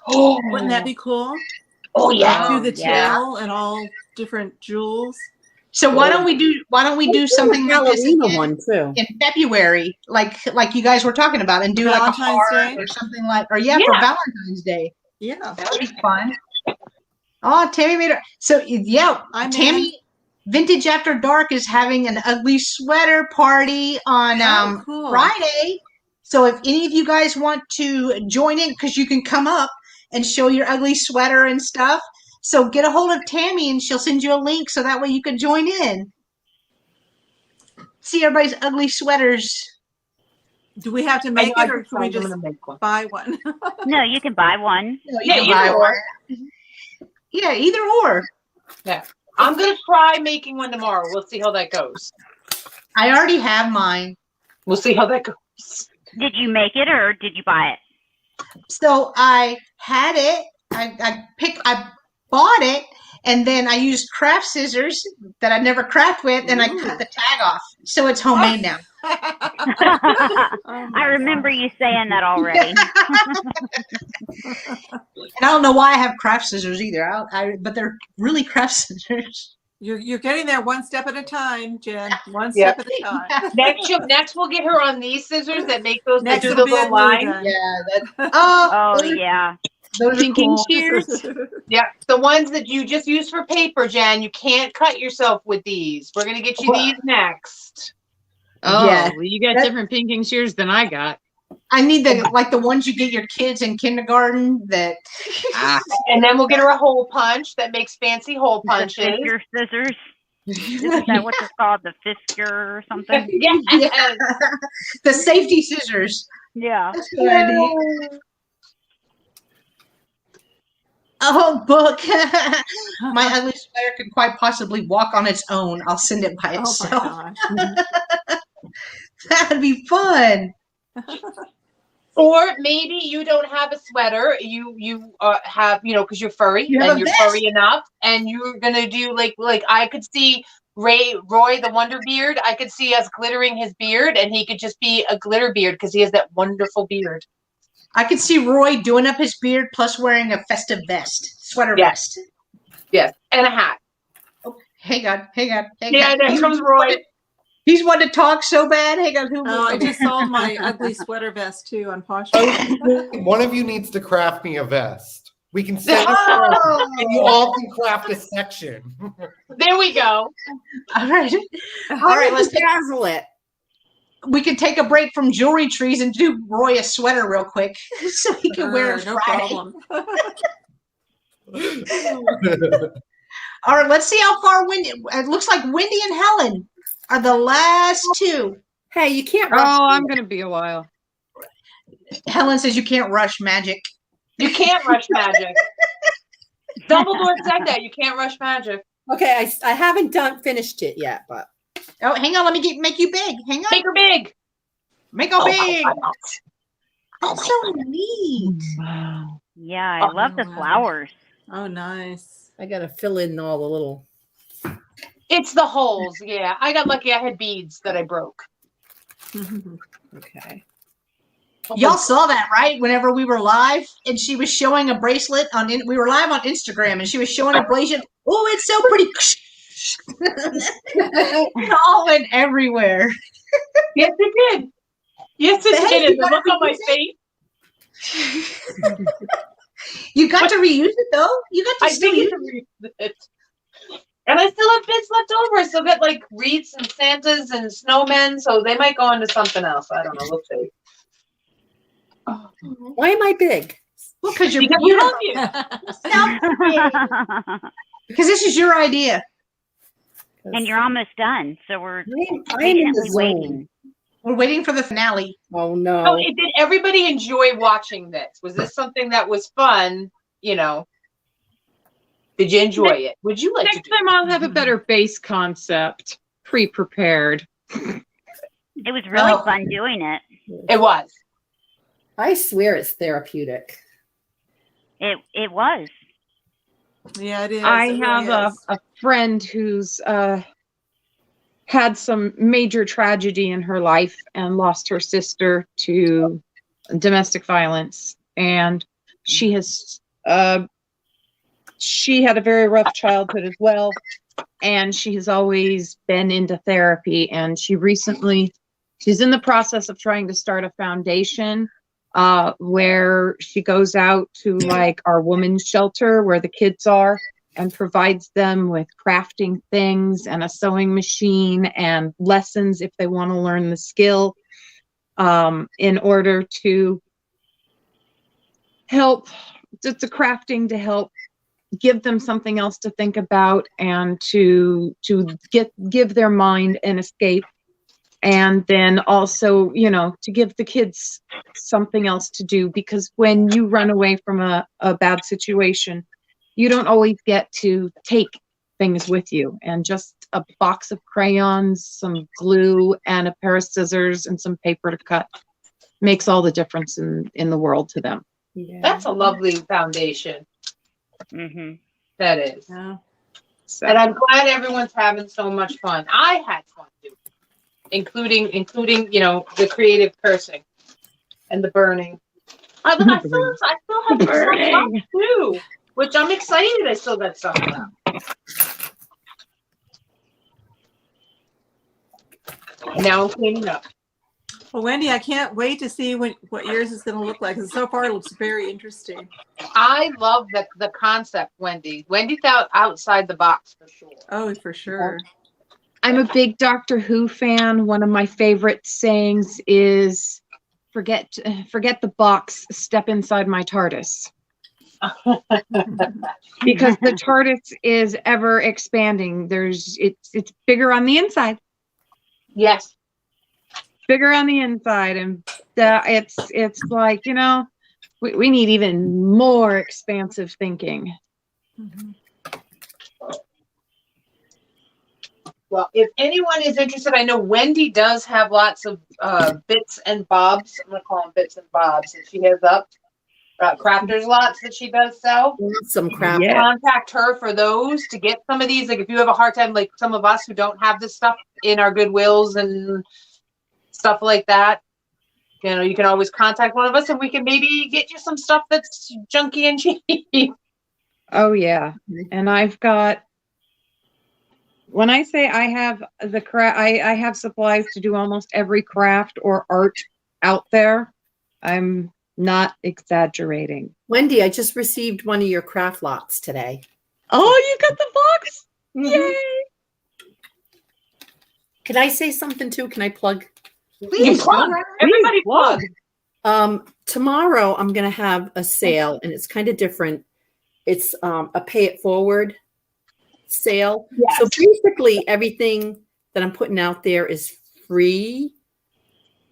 Oh,
wouldn't that be cool?
Oh yeah.
Do the tail and all different jewels.
So why don't we do something like this
one too
in February, like you guys were talking about, and do like a heart or something like, or for Valentine's Day.
Yeah,
that would be fun. Oh, Tammy made it. So yeah, Tammy Vintage After Dark is having an ugly sweater party on Friday. So if any of you guys want to join in, because you can come up and show your ugly sweater and stuff. So get a hold of Tammy and she'll send you a link so that way you can join in. See everybody's ugly sweaters.
Do we have to make it or can we just buy one?
No, you can buy one.
No, you can buy one. Yeah, either or.
Yeah. I'm going to try making one tomorrow. We'll see how that goes.
I already have mine.
We'll see how that goes.
Did you make it or did you buy it?
So I had it. I bought it, and then I used craft scissors that I never craft with, and I cut the tag off. So it's homemade now.
I remember you saying that already.
And I don't know why I have craft scissors either. But they're really craft scissors.
You're getting there one step at a time, Jen. One step at a time.
Next we'll get her on these scissors that make those
Next
that do the little line.
Yeah.
Oh yeah.
Those
Pinking
are cool.
shears.
Yeah, the ones that you just use for paper, Jen. You can't cut yourself with these. We're gonna get you these next.
Oh,
Yeah.
well, you got different pinking shears than I got.
I need the ones you get your kids in kindergarten that.
And then we'll get her a hole punch that makes fancy hole punches.
Fisker scissors. Isn't that what it's called? The Fisker or something?
Yes.
The safety scissors.
Yeah.
That's what I need. Oh, book. My ugly sweater could quite possibly walk on its own. I'll send it by
Oh my
itself.
gosh.
That'd be fun.
Or maybe you don't have a sweater. You have, because you're furry
You have
and
a
you're
vest.
furry enough, and you're gonna do like I could see Roy the Wonder Beard. I could see us glittering his beard, and he could just be a glitter beard because he has that wonderful beard.
I could see Roy doing up his beard plus wearing a festive vest, sweater vest.
Yes, and a hat.
Oh, hang on.
Yeah, there comes Roy.
He's wanting to talk so bad. Hang on.
Oh, I just sold my ugly sweater vest too on Posh.
One of you needs to craft me a vest. We can send it
Oh.
and you all can craft a section.
There we go.
All right. All right, let's
dazzle it.
we could take a break from jewelry trees and do Roy a sweater real quick so he can wear it
no
Friday.
problem.
All right, let's see how far Wendy. It looks like Wendy and Helen are the last two.
Hey, you can't
Oh,
rush.
I'm going to be a while.
Helen says you can't rush magic.
You can't rush magic. Dumbledore said that you can't rush magic.
Okay, I haven't finished it yet, but
Oh, hang on. Let me make you big. Hang on.
Make her big.
Make her big. That's so neat.
Wow.
Yeah, I love the flowers.
Oh, nice.
I gotta fill in all the little.
It's the holes. Yeah, I got lucky. I had beads that I broke.
Okay.
Y'all saw that, right? Whenever we were live and she was showing a bracelet we were live on Instagram and she was showing a bracelet. Oh, it's so pretty. It all went everywhere.
Yes, it did. Yes, it
Hey,
did. And
you
the look
gotta
on my
reuse
face.
You got to reuse it though. You got to
I
still
think
use
it's it. And I still have bits left over. I still got like wreaths and Santas and snowmen, so they might go into something else. I don't know. We'll see.
Why am I big?
Well, because you're
Because we love you.
Because this is your idea.
And you're almost done, so we're
I am in the
patiently
zone.
waiting.
We're waiting for the finale.
Oh
So,
no!
did everybody enjoy watching this? Was this something that was fun? Did you enjoy it? Would you like to
Next
do
time I'll have a better base concept pre-prepared.
It was really fun doing it.
it? Was.
I swear it's therapeutic.
It was.
Yeah, it is.
I
It
have
really is.
a friend who's had some major tragedy in her life and lost her sister to domestic violence, and she had a very rough childhood as well, and she has always been into therapy, and she's in the process of trying to start a foundation where she goes out to like our women's shelter where the kids are and provides them with crafting things and a sewing machine and lessons if they want to learn the skill in order to help, it's a crafting to help give them something else to think about and to give their mind an escape. And then also, to give the kids something else to do, because when you run away from a bad situation, you don't always get to take things with you. And just a box of crayons, some glue, and a pair of scissors and some paper to cut makes all the difference in the world to them.
Yeah.
That's a lovely foundation.
Mm-hmm.
That is.
Yeah.
So,
And I'm glad everyone's having so much fun. I had fun too. Including, the creative cursing and the burning. I still have some stuff too, which I'm excited. I still got stuff left. Now I'm cleaning up.
Well, Wendy, I can't wait to see what yours is going to look like. 'Cause so far, it looks very interesting.
I love the concept, Wendy. Wendy's outside the box for sure.
Oh, for sure.
I'm a big Doctor Who fan. One of my favorite sayings is forget the box, step inside my TARDIS. Because the TARDIS is ever expanding. It's bigger on the inside.
Yes.
Bigger on the inside, and it's like, We need even more expansive thinking.
Well, if anyone is interested, I know Wendy does have lots of bits and bobs. I'm gonna call them bits and bobs, and she has up crafters lots that she does sell.
Some crap.
Yeah.
Contact her for those to get some of these. Like if you have a hard time, like some of us who don't have this stuff in our Goodwills and stuff like that, you know, you can always contact one of us and we can maybe get you some stuff that's junky and cheap.
Oh yeah. And I've got, when I say I have the craft, I have supplies to do almost every craft or art out there. I'm not exaggerating.
Wendy, I just received one of your craft lots today.
Oh, you got the box?
Mhm.
Yay!
Can I say something too? Can I plug?
Please plug. Everybody plug.
Tomorrow I'm gonna have a sale, and it's kind of different. It's a pay it forward sale.
Yes.
So basically, everything that I'm putting out there is free,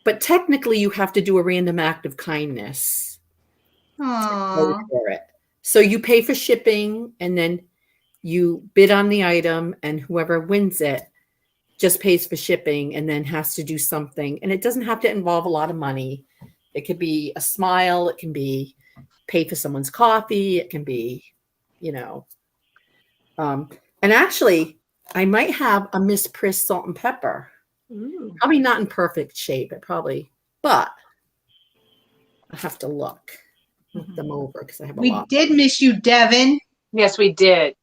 but technically, you have to do a random act of kindness
Aww.
for it. So you pay for shipping, and then you bid on the item, and whoever wins it just pays for shipping and then has to do something. And it doesn't have to involve a lot of money. It could be a smile. It can be pay for someone's coffee. It can be, you know. And actually, I might have a Miss Priss salt and pepper.
Ooh.
Probably not in perfect shape. But I have to look them over because I have a
We
lot.
did miss you, Devin.
Yes, we did.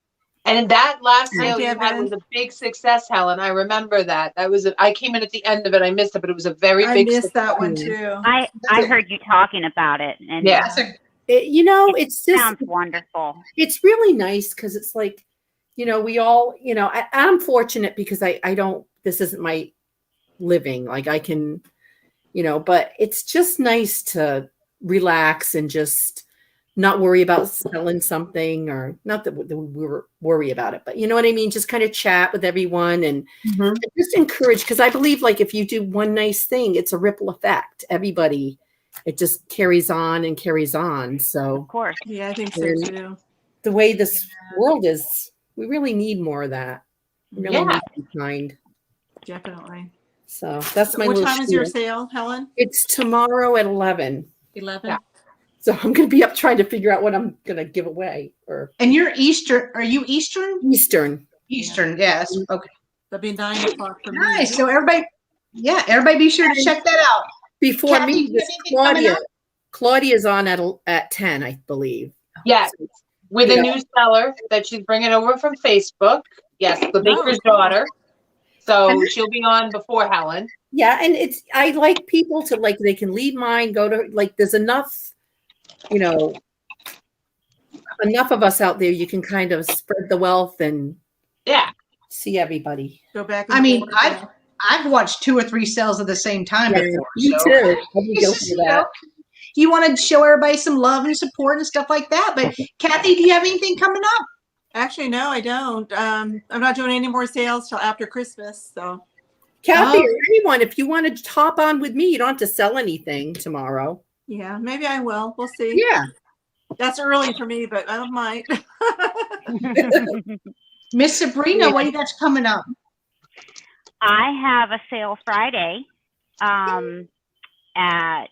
And that last
Hi,
sale you had
Devin.
was a big success, Helen. I remember that. I came in at the end of it. I missed it, but it was a very
I
big
missed
success.
that one too.
I heard you talking about it, and
Yeah.
That's a
You know, it's just
sounds wonderful.
it's really nice because it's like, you know, we all, you know, I'm fortunate because I don't, this isn't my living. Like I can, you know, but it's just nice to relax and just not worry about selling something, or not that we worry about it, but you know what I mean? Just kind of chat with everyone and just encourage. Cause I believe like if you do one nice thing, it's a ripple effect. Everybody, it just carries on and carries on. So
Of course.
Yeah, I think so
And-
too.
the way this world is, we really need more of that. We really
Yeah.
need to be kind.
Definitely.
So that's my
What
little
time is your
spiel.
sale, Helen?
It's tomorrow at 11.
11?
Yeah.
So I'm going to be up trying to figure out what I'm going to give away, or
and you're Eastern. Are you Eastern?
Eastern.
Eastern, yes. Okay.
That'll be 9 o'clock for me.
Nice. So everybody be sure to check that out.
Before
Kathy,
me,
do you have
this
anything coming
Claudia.
up?
Claudia's on at 10, I believe.
Yes. With
Yeah.
a new seller that she's bringing over from Facebook. Yes, the baker's
cool.
daughter. So she'll be on before Helen.
Yeah, and I like people to like, they can leave mine, go to, like, there's enough, you know, enough of us out there. You can kind of spread the wealth and
Yeah.
see everybody.
Go back and
I mean,
forth,
I've
yeah.
I've watched 2 or 3 sales at the same time
Yeah,
before.
me
so.
too. I'll be
It's
guilty
just,
of
you
that.
know, you want to show everybody some love and support and stuff like that. But Kathy, do you have anything coming up?
Actually, no, I don't. I'm not doing any more sales till after Christmas. So
Kathy
Oh.
or anyone, if you want to hop on with me, you don't have to sell anything tomorrow.
yeah, maybe I will. We'll see.
Yeah.
That's early for me, but I might.
Miss Sabrina, what do you got coming up?
I have a sale Friday at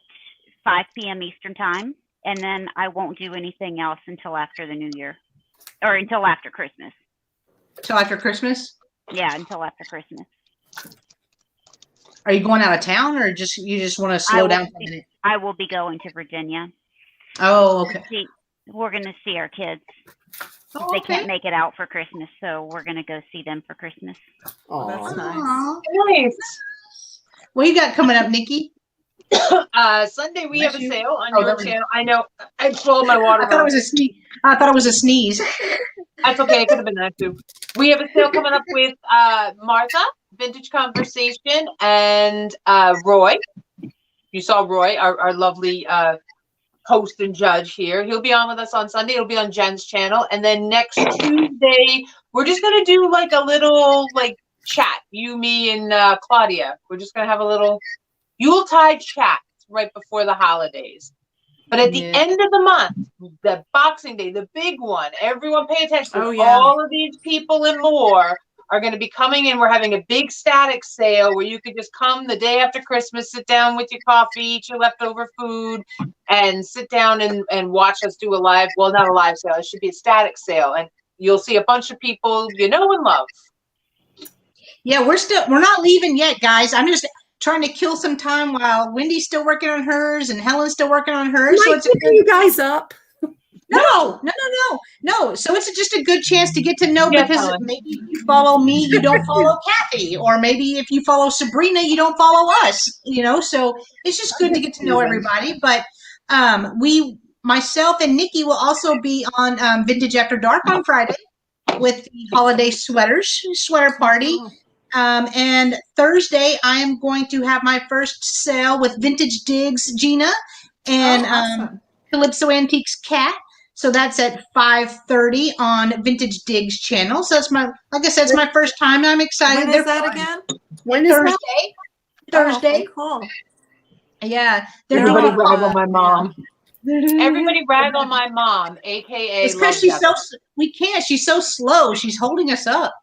5 p.m. Eastern time, and then I won't do anything else until after the New Year, or until after Christmas.
Till after Christmas?
Yeah, until after Christmas.
Are you going out of town, or you just want to
I
slow
will
down for a
be-
minute?
I will be going to Virginia.
Oh, okay.
We're going to see our kids.
Oh,
They
okay.
can't make it out for Christmas, so we're going to go see them for Christmas.
Oh,
That's nice.
Aw.
Nice.
What you got coming up, Nikki?
Sunday we have a
Bless you.
sale on
Oh,
your
that was-
channel. I know. I swallowed my water.
I thought it was a sneeze. I thought it was a sneeze.
That's okay. It could have been that too. We have a sale coming up with Martha, Vintage Conversation, and Roy. You saw Roy, our lovely host and judge here. He'll be on with us on Sunday. It'll be on Jen's channel. And then next Tuesday, we're just going to do like a little like chat. You, me, and Claudia. We're just going to have a little Yuletide chat right before the holidays. But at the
Yeah.
end of the month, the Boxing Day, the big one, everyone pay attention.
Oh, yeah.
All of these people and more are going to be coming in. We're having a big static sale where you could just come the day after Christmas, sit down with your coffee, eat your leftover food, and sit down and watch us do a live, well, not a live sale. It should be a static sale. And you'll see a bunch of people you know and love.
Yeah, we're not leaving yet, guys. I'm just trying to kill some time while Wendy's still working on hers and Helen's still working on hers. So
Like
it's a
picking you guys up.
No. So it's just a good chance to get to know,
Yes,
because
Helen.
maybe if you follow me, you don't follow Kathy, or maybe if you follow Sabrina, you don't follow us. So it's just good to get to know everybody. But myself and Nikki will also be on Vintage After Dark on Friday with the holiday sweater party. And Thursday, I am going to have my first sale with Vintage Digs Gina and
awesome.
Calypso Antiques Cat. So that's at 5:30 on Vintage Digs channel. So that's like I said, it's my first time. I'm excited.
When
They're
is that
fun.
again?
When is that?
Thursday.
Oh,
Thursday.
cool.
Yeah. They're
They're a
Everybody
lot of
rag on
fun,
my mom. Everybody rag on my mom, aka
It's because she's we can't. She's so slow. She's holding us up.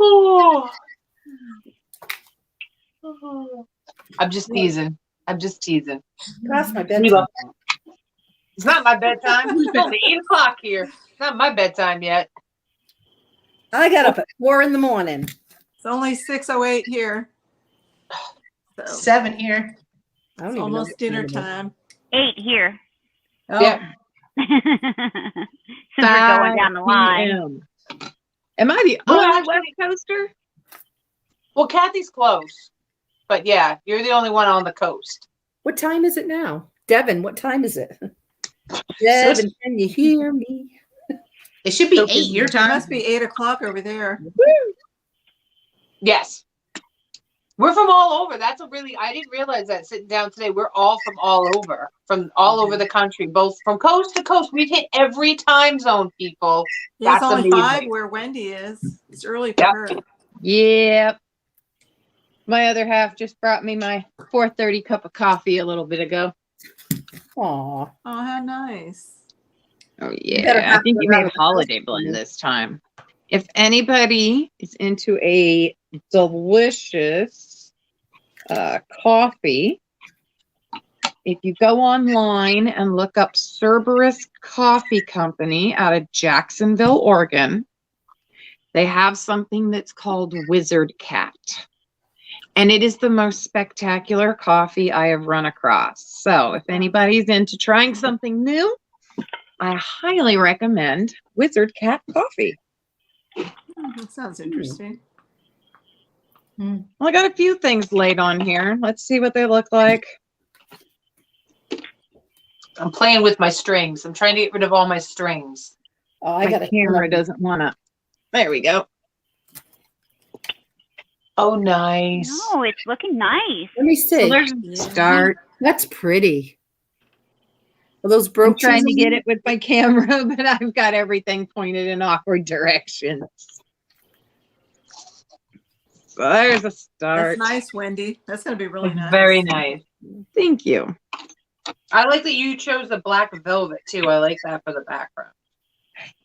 Oh. I'm just teasing.
That's my
We
bedtime.
love- It's not my bedtime. It's only 8 o'clock here. It's not my bedtime yet.
I got up at 4 in the morning.
It's only 6:08 here. So
7 here.
I don't
it's
even know
almost
what
dinner
it is.
Oh.
time.
8 here.
Oh.
Yeah.
Since we're going down the line.
5 p.m. Am I the
Well,
only
actually-
West Coaster?
Well, Kathy's close. But yeah, you're the only one on the coast.
What time is it now? Devin, what time is it? Devin, can you hear me?
It should be
So
8 your
It
time.
must be 8 o'clock over there.
Yes. We're from all over. I didn't realize that sitting down today. We're all from all over the country, both from coast to coast. We've hit every time zone, people.
Yeah, it's
That's
only
amazing.
5 where Wendy is. It's early for
Yep.
her.
Yep. My other half just brought me my 4:30 cup of coffee a little bit ago.
Aw.
Oh, how nice.
Oh
better
yeah, I
have
think
to
you made
have
a
it
holiday
first.
blend this time. If anybody is into a delicious coffee, if you go online and look up Cerberus Coffee Company out of Jacksonville, Oregon, they have something that's called Wizard Cat. And it is the most spectacular coffee I have run across. So if anybody's into trying something new, I highly recommend Wizard Cat Coffee.
That sounds interesting.
Well, I got a few things laid on here. Let's see what they look like.
I'm playing with my strings. I'm trying to get rid of all my strings.
Oh, I
My
got a
camera doesn't want to. There we go.
Oh, nice.
No, it's looking nice.
Let me
So
see.
there's
Yeah.
a start.
That's pretty. Are those
I'm
brooches?
trying to
on
get
there?
it with my camera, but I've got everything pointed in awkward directions. So there's a
That's
start.
nice, Wendy. That's going to be really nice.
Very nice.
Thank you.
I like that you chose the black velvet too. I like that for the background.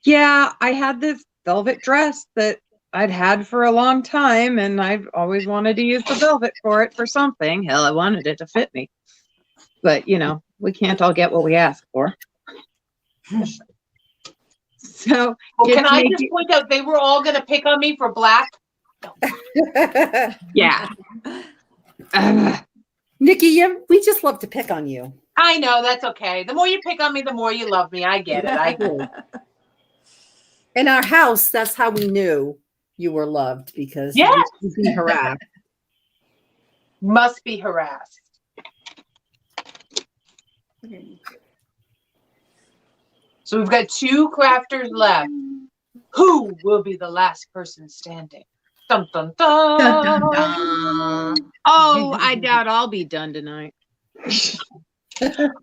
Yeah, I had this velvet dress that I'd had for a long time, and I've always wanted to use the velvet for it for something. Hell, I wanted it to fit me. But, we can't all get what we ask for. So,
Well, can
it's
I
make
just
you-
point out they were all going to pick on me for black?
yeah. Ugh.
Nikki, we just love to pick on you.
I know, that's okay. The more you pick on me, the more you love me. I get it. I get it.
In our house, that's how we knew you were loved, because
Yes.
you'd be harassed.
Must be harassed. So we've got 2 crafters left. Who will be the last person standing? Dun, dun, dun.
Dun, dun, dun.
Oh, I doubt I'll be done tonight.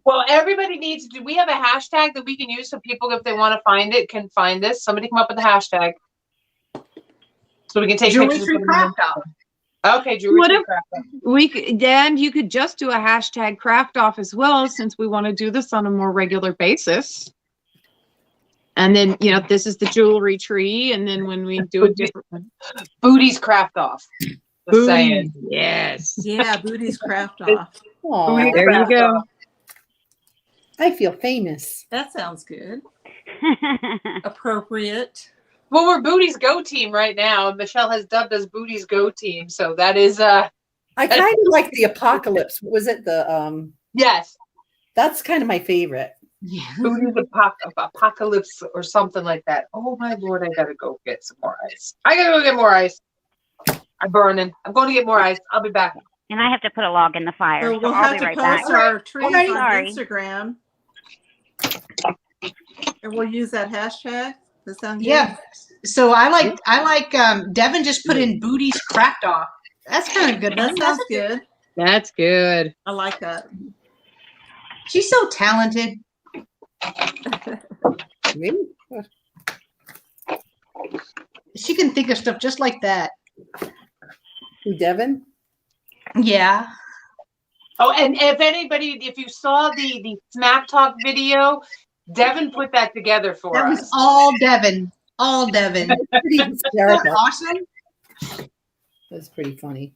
Well, everybody needs to. Do we have a hashtag that we can use so people, if they want to find it, can find this? Somebody come up with a hashtag so we can take
Jewelry
pictures.
Free
and put them in.
Craft House.
Okay, Drew.
What
Richard
if-
Craft Off.
We could, and you could just do a hashtag craft off as well, since we want to do this on a more regular basis. And then, you know, this is the jewelry tree, and then when we do a different one,
Booty's Craft Off. Just saying.
Yes.
Yeah, Booty's Craft Off.
Aw,
Booty's
There you
Craft
go.
Off.
I feel famous.
That sounds good. Appropriate.
Well, we're Booty's Go Team right now. Michelle has dubbed us Booty's Go Team, so that is
I kind of like the apocalypse. Was it the
yes,
that's kind of my favorite.
Booty's Apocalypse or something like that. Oh my Lord, I gotta go get some more ice. I gotta go get more ice. I'm burning. I'm going to get more ice. I'll be back.
And I have to put a log in the fire,
So
so
we'll
I'll
have
be
to
right back.
post our trees
Okay.
on
Sorry.
Instagram. And we'll use that hashtag. Does that sound good?
Yeah. So I like Devin just put in Booty's Craft Off. That's kind of good.
That sounds good.
That's good.
I like that.
She's so talented.
Really?
She can think of stuff just like that.
Who, Devin?
Yeah.
Oh, and if you saw the Smack Talk video, Devin put that together for
That
us.
was all Devin. All Devin.
Pretty hysterical.
Awesome.
That's pretty funny.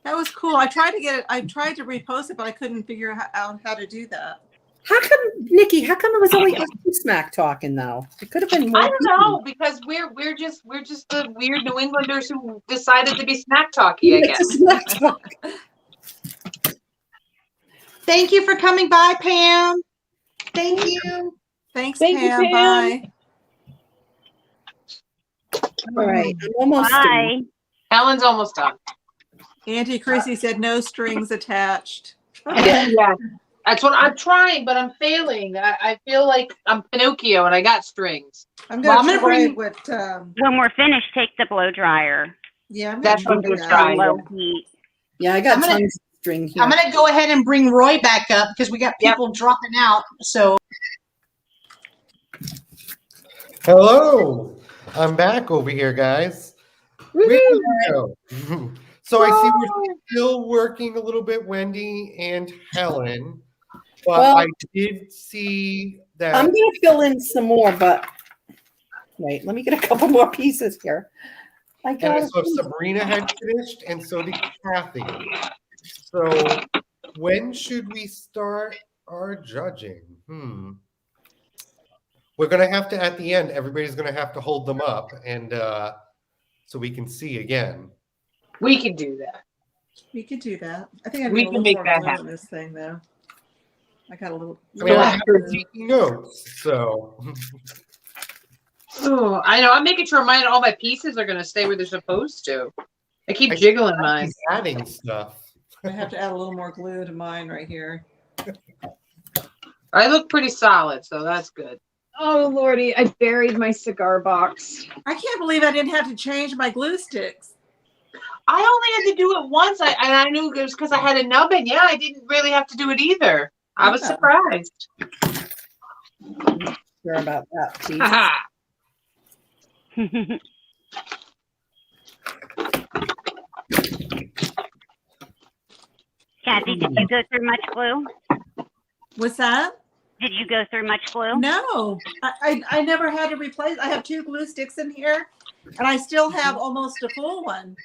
That was cool. I tried to get it. I tried to repost it, but I couldn't figure out how to do that.
How come, Nikki? How come it was only us two smack talking though? It could have been more.
I don't know, because we're just the weird New Englanders who decided to be smack talky, I guess.
Smack talk.
Thank you for coming by, Pam. Thank you.
Thanks,
Thank you,
Pam.
Pam.
Bye.
All right, I'm almost done.
Bye.
Helen's almost done.
Auntie Chrissy said no strings attached.
Yeah, that's what I'm trying, but I'm failing. I feel like I'm Pinocchio and I got strings.
I'm
Well, I'm
gonna
gonna
try
bring-
what.
When we're finished, take the blow dryer.
Yeah, I'm
That's
gonna
what
try
we're
that.
trying.
Low heat.
Yeah, I got
I'm gonna-
tons of string here.
I'm going to go ahead and bring Roy back up because we got people dropping out. So
Hello, I'm back over here, guys. Woo-hoo. So I see we're still working a little bit, Wendy and Helen, but
Well,
I did see that.
I'm gonna fill in some more, but wait, let me get a couple more pieces here. I
And
got
so Sabrina had finished, and so did Kathy. So when should we start our judging? We're gonna have to, at the end, everybody's gonna have to hold them up, and so we can see again.
We can do that.
We could do that. I think I
We
need a
can
little
make
more
that
glue
happen.
on this thing, though. I got a little.
I mean, I have
Well,
been taking notes, so
Oh, I know. I'm making sure all my pieces are going to stay where they're supposed to. I keep
I
jiggling mine.
he's adding stuff.
I have to add a little more glue to mine right here.
I look pretty solid, so that's good.
Oh Lordy, I buried my cigar box.
I can't believe I didn't have to change my glue sticks.
I only had to do it once, and I knew it was because I had a nubbin. Yeah, I didn't really have to do it either. I was
Yeah.
surprised.
sure about that piece.
Haha.
Kathy, did you go through much glue?
What's that?
Did you go through much glue?
No, I never had to replace. I have 2 glue sticks in here, and I still have almost a full one.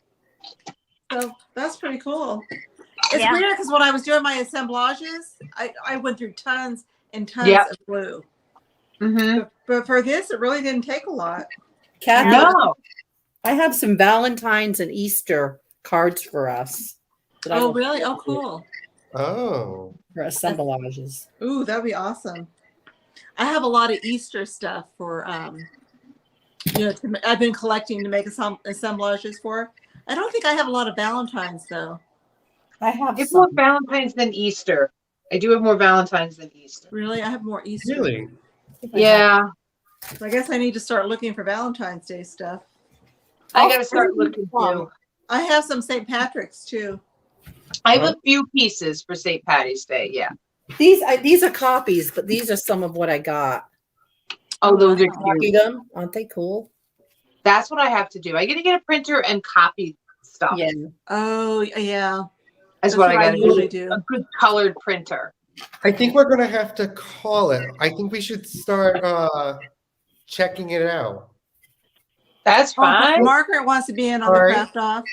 So that's pretty cool. It's
Yeah.
weird because when I was doing my assemblages, I went through tons and tons
Yep.
of glue.
Mm-hmm.
But for this, it really didn't take a lot.
Kathy,
No.
I have some Valentine's and Easter cards for us. that I
Oh,
will-
really? Oh, cool.
Oh,
For assemblages.
Ooh, that'd be awesome. I have a lot of Easter stuff for, I've been collecting to make assemblages for. I don't think I have a lot of Valentines though.
I have
It's more
some.
Valentine's than Easter. I do have more Valentine's than Easter.
Really, I have more Easter.
really?
Yeah.
So I guess I need to start looking for Valentine's Day stuff.
I got to start looking
Wow.
too.
I have some St. Patrick's too.
I have a few pieces for St. Patty's Day. Yeah.
These are copies, but these are some of what I got.
Oh, those are
Copy
cute.
them, aren't they cool?
That's what I have to do. I got to get a printer and copy stuff.
Yeah.
Oh, yeah.
That's
That's
what I
what I
got.
usually do.
A good colored printer.
I think we're gonna have to call it. I think we should start checking it out.
That's
Oh,
fine.
Margaret wants to be in on
All
the
right.
craft off.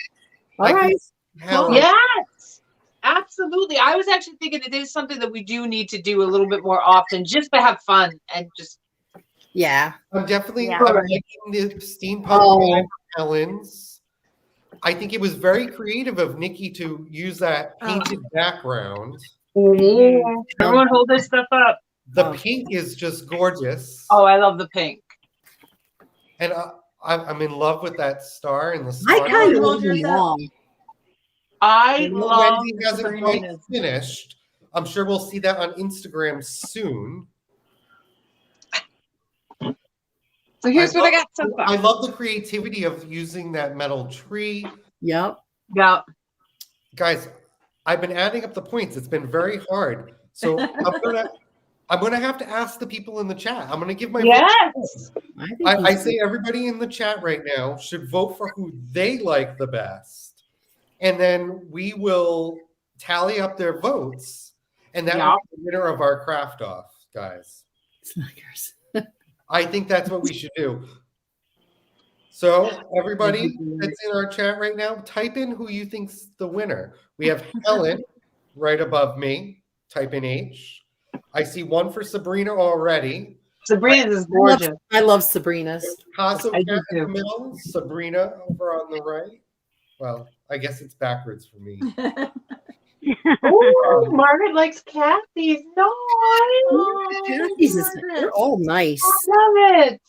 All right.
Hell,
Yes, absolutely. I was actually thinking it is something that we do need to do a little bit more often, just to have fun and just.
Yeah.
I'm definitely
Yeah.
I'm liking the steampunk
Oh.
vibe of Helen's. I think it was very creative of Nikki to use that painted background.
Everyone hold this stuff up.
The pink is just gorgeous.
Oh, I love the pink.
And I'm in love with that star and the
I
star.
kind of
Hold
love
yours
them
up.
all.
I love
Wendy hasn't quite
Sabrina's.
finished. I'm sure we'll see that on Instagram soon.
So here's what I got so
I
far.
love the creativity of using that metal tree.
Yep.
Yeah.
Guys, I've been adding up the points. It's been very hard. So I'm gonna have to ask the people in the chat. I'm gonna give my vote.
Yes.
I think
I
he's-
say everybody in the chat right now should vote for who they like the best. And then we will tally up their votes. And that will be the winner of our craft off, guys.
Snickers.
I think that's what we should do. So everybody that's in our chat right now, type in who you think's the winner. We have Helen right above me. Type in H. I see one for Sabrina already.
Sabrina's is gorgeous.
I love Sabrina's.
Casa
I
in
do
the
too.
middle, Sabrina over on the right. Well, I guess it's backwards for me.
Ooh, Margaret likes Kathy's. Nice.
Kathy's is- they're all nice.
I love it.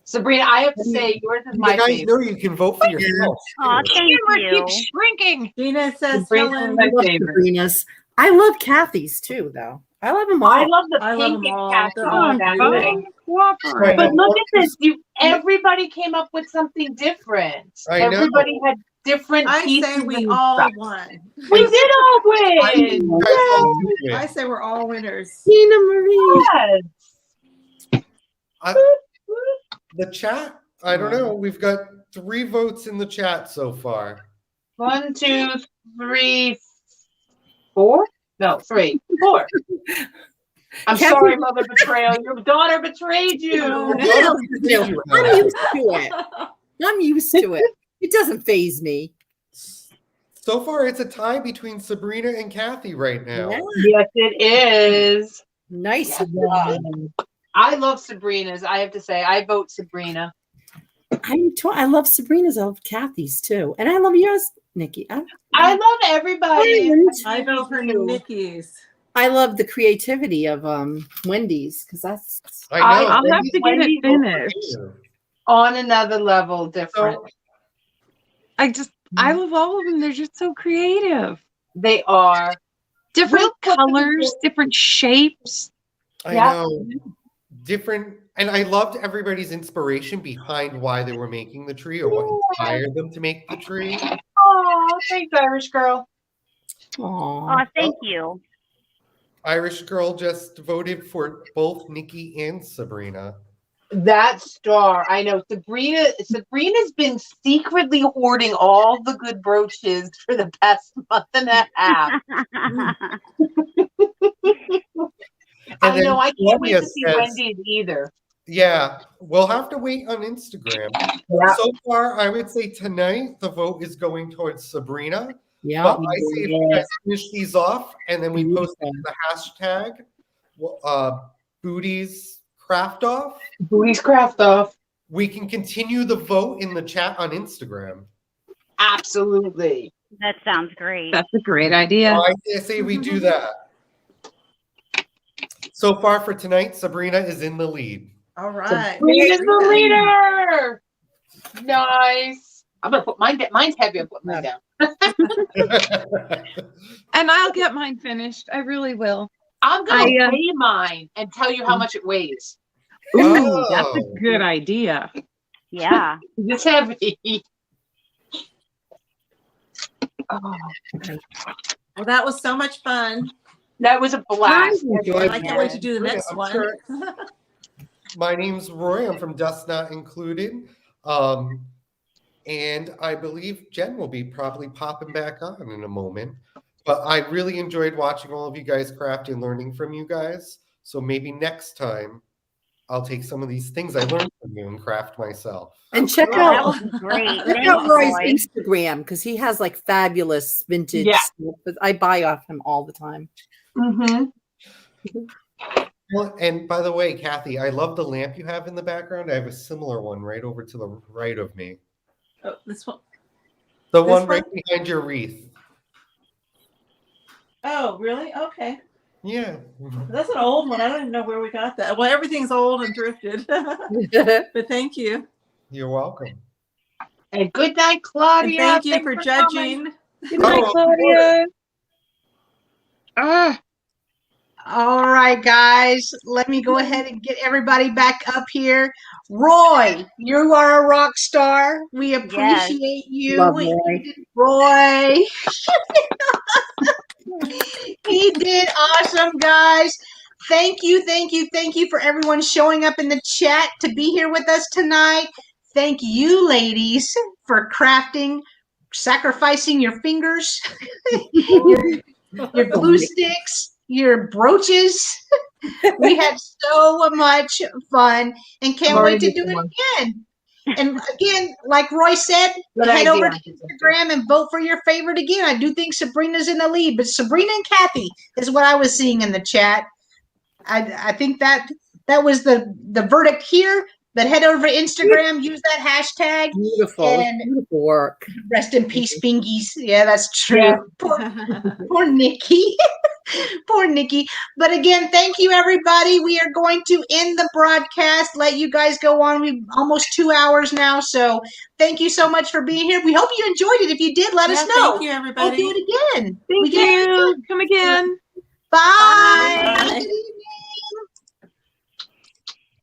Sabrina, I have to say, yours is my
You guys
favorite.
know you can vote for yourself.
Aw,
too.
thank
Camera
you.
keeps shrinking.
Gina says
Sabrina's
Helen.
my
I love
favorite.
Sabrina's. I love Kathy's too, though. I love them all.
I love the
I love
pink
them all.
and
They're
Kathy.
all
Oh,
That's
beautiful.
it.
fine. Cooperate.
But look at this. Everybody came up with something different.
I know.
Everybody had different
I
pieces.
say we
and
all
stuff.
won.
We did all win.
You guys all do it.
I say we're all winners.
Tina Marie.
Yes.
The chat, I don't know. We've got 3 votes in the chat so far.
1, 2, 3, 4? No, 3, 4. I'm
Kathy-
sorry, Mother Betrayal. Your daughter betrayed you.
Oh,
Yeah.
I'm used to it. I'm used to it. It doesn't phase me.
So far, it's a tie between Sabrina and Kathy right now.
Yeah.
Yes, it is.
Nice job.
I love Sabrina's. I have to say, I vote Sabrina.
I love Sabrina's. I love Kathy's too. And I love yours, Nikki.
I love everybody.
And
I vote for Nikki's.
I love the creativity of Wendy's because that's
I know.
I'll have
Wendy's
to get
Wendy's
it finished.
here.
On another level, different.
I love all of them. They're just so creative.
They are.
Different
We'll put them
colors,
in-
different shapes.
I
Yeah.
know. Different, and I loved everybody's inspiration behind why they were making the tree or what inspired them to make the tree.
Oh, thanks, Irish girl.
Aw.
Oh, thank you.
Irish Girl just voted for both Nikki and Sabrina.
That star, I know. Sabrina's been secretly hoarding all the good brooches for the past month and a half. I
then
know. I can't wait to
Claudia
see
says-
Wendy's either.
Yeah, we'll have to wait on Instagram.
Yeah.
So far, I would say tonight the vote is going towards Sabrina.
Yeah.
But I say if you guys finish these off and then we post it to the hashtag Booties Craft Off,
Booty's craft off.
we can continue the vote in the chat on Instagram.
Absolutely.
That sounds great.
That's a great idea.
I say we do that. So far for tonight, Sabrina is in the lead.
All right.
Sabrina's the leader. Nice. I'm gonna put mine. Mine's heavy. I'm putting mine down.
And I'll get mine finished. I really will.
I'm gonna
I,
weigh mine and tell you how much it weighs.
Ooh, that's a
Oh.
good idea.
Yeah.
It's heavy. Oh,
Well, that was so much fun.
that was a blast.
I enjoyed
I can't wait to do the next
I'm
one.
sure. My name's Roy. I'm from Dust Not Included. And I believe Jen will be probably popping back on in a moment. But I really enjoyed watching all of you guys craft and learning from you guys. So maybe next time I'll take some of these things I learned from you and craft myself.
And check
Oh, that
out
would be great.
check
Thanks,
out Roy's
Roy.
Instagram because he has like fabulous vintage
Yeah.
stuff. I buy off him all the time.
Mm-hmm.
Well, and by the way, Kathy, I love the lamp you have in the background. I have a similar one right over to the right of me.
Oh, this one.
The
This
one right
one?
behind your wreath.
Oh, really? Okay.
Yeah.
That's an old one. I don't even know where we got that. Well, everything's old and thrifted. But thank you.
You're welcome.
And good night,
And
Claudia.
thank you
Thanks
for
coming.
judging.
Good night,
Oh, of
Claudia. Ah.
All right, guys, let me go ahead and get everybody back up here. Roy, you are a rock star. We appreciate you.
Love Roy.
Roy. He did awesome, guys. Thank you for everyone showing up in the chat to be here with us tonight. Thank you, ladies, for crafting, sacrificing your fingers, your glue sticks, your brooches. We had so much fun and can't wait to do it again. And again, like Roy said,
Good
head over
idea.
to Instagram and vote for your favorite again. I do think Sabrina's in the lead, but Sabrina and Kathy is what I was seeing in the chat. I think that was the verdict here. But head over to Instagram, use that hashtag,
Beautiful.
and
Beautiful work.
rest in peace, Bingies. Yeah, that's true.
Yeah.
Poor Nikki. Poor Nikki. But again, thank you, everybody. We are going to end the broadcast, let you guys go on. We've almost 2 hours now. So thank you so much for being here. We hope you enjoyed it. If you did, let us know.
Thank you,
We'll
everybody.
do it again.
Thank you. Come again.
Bye.
Bye.
Have a good evening.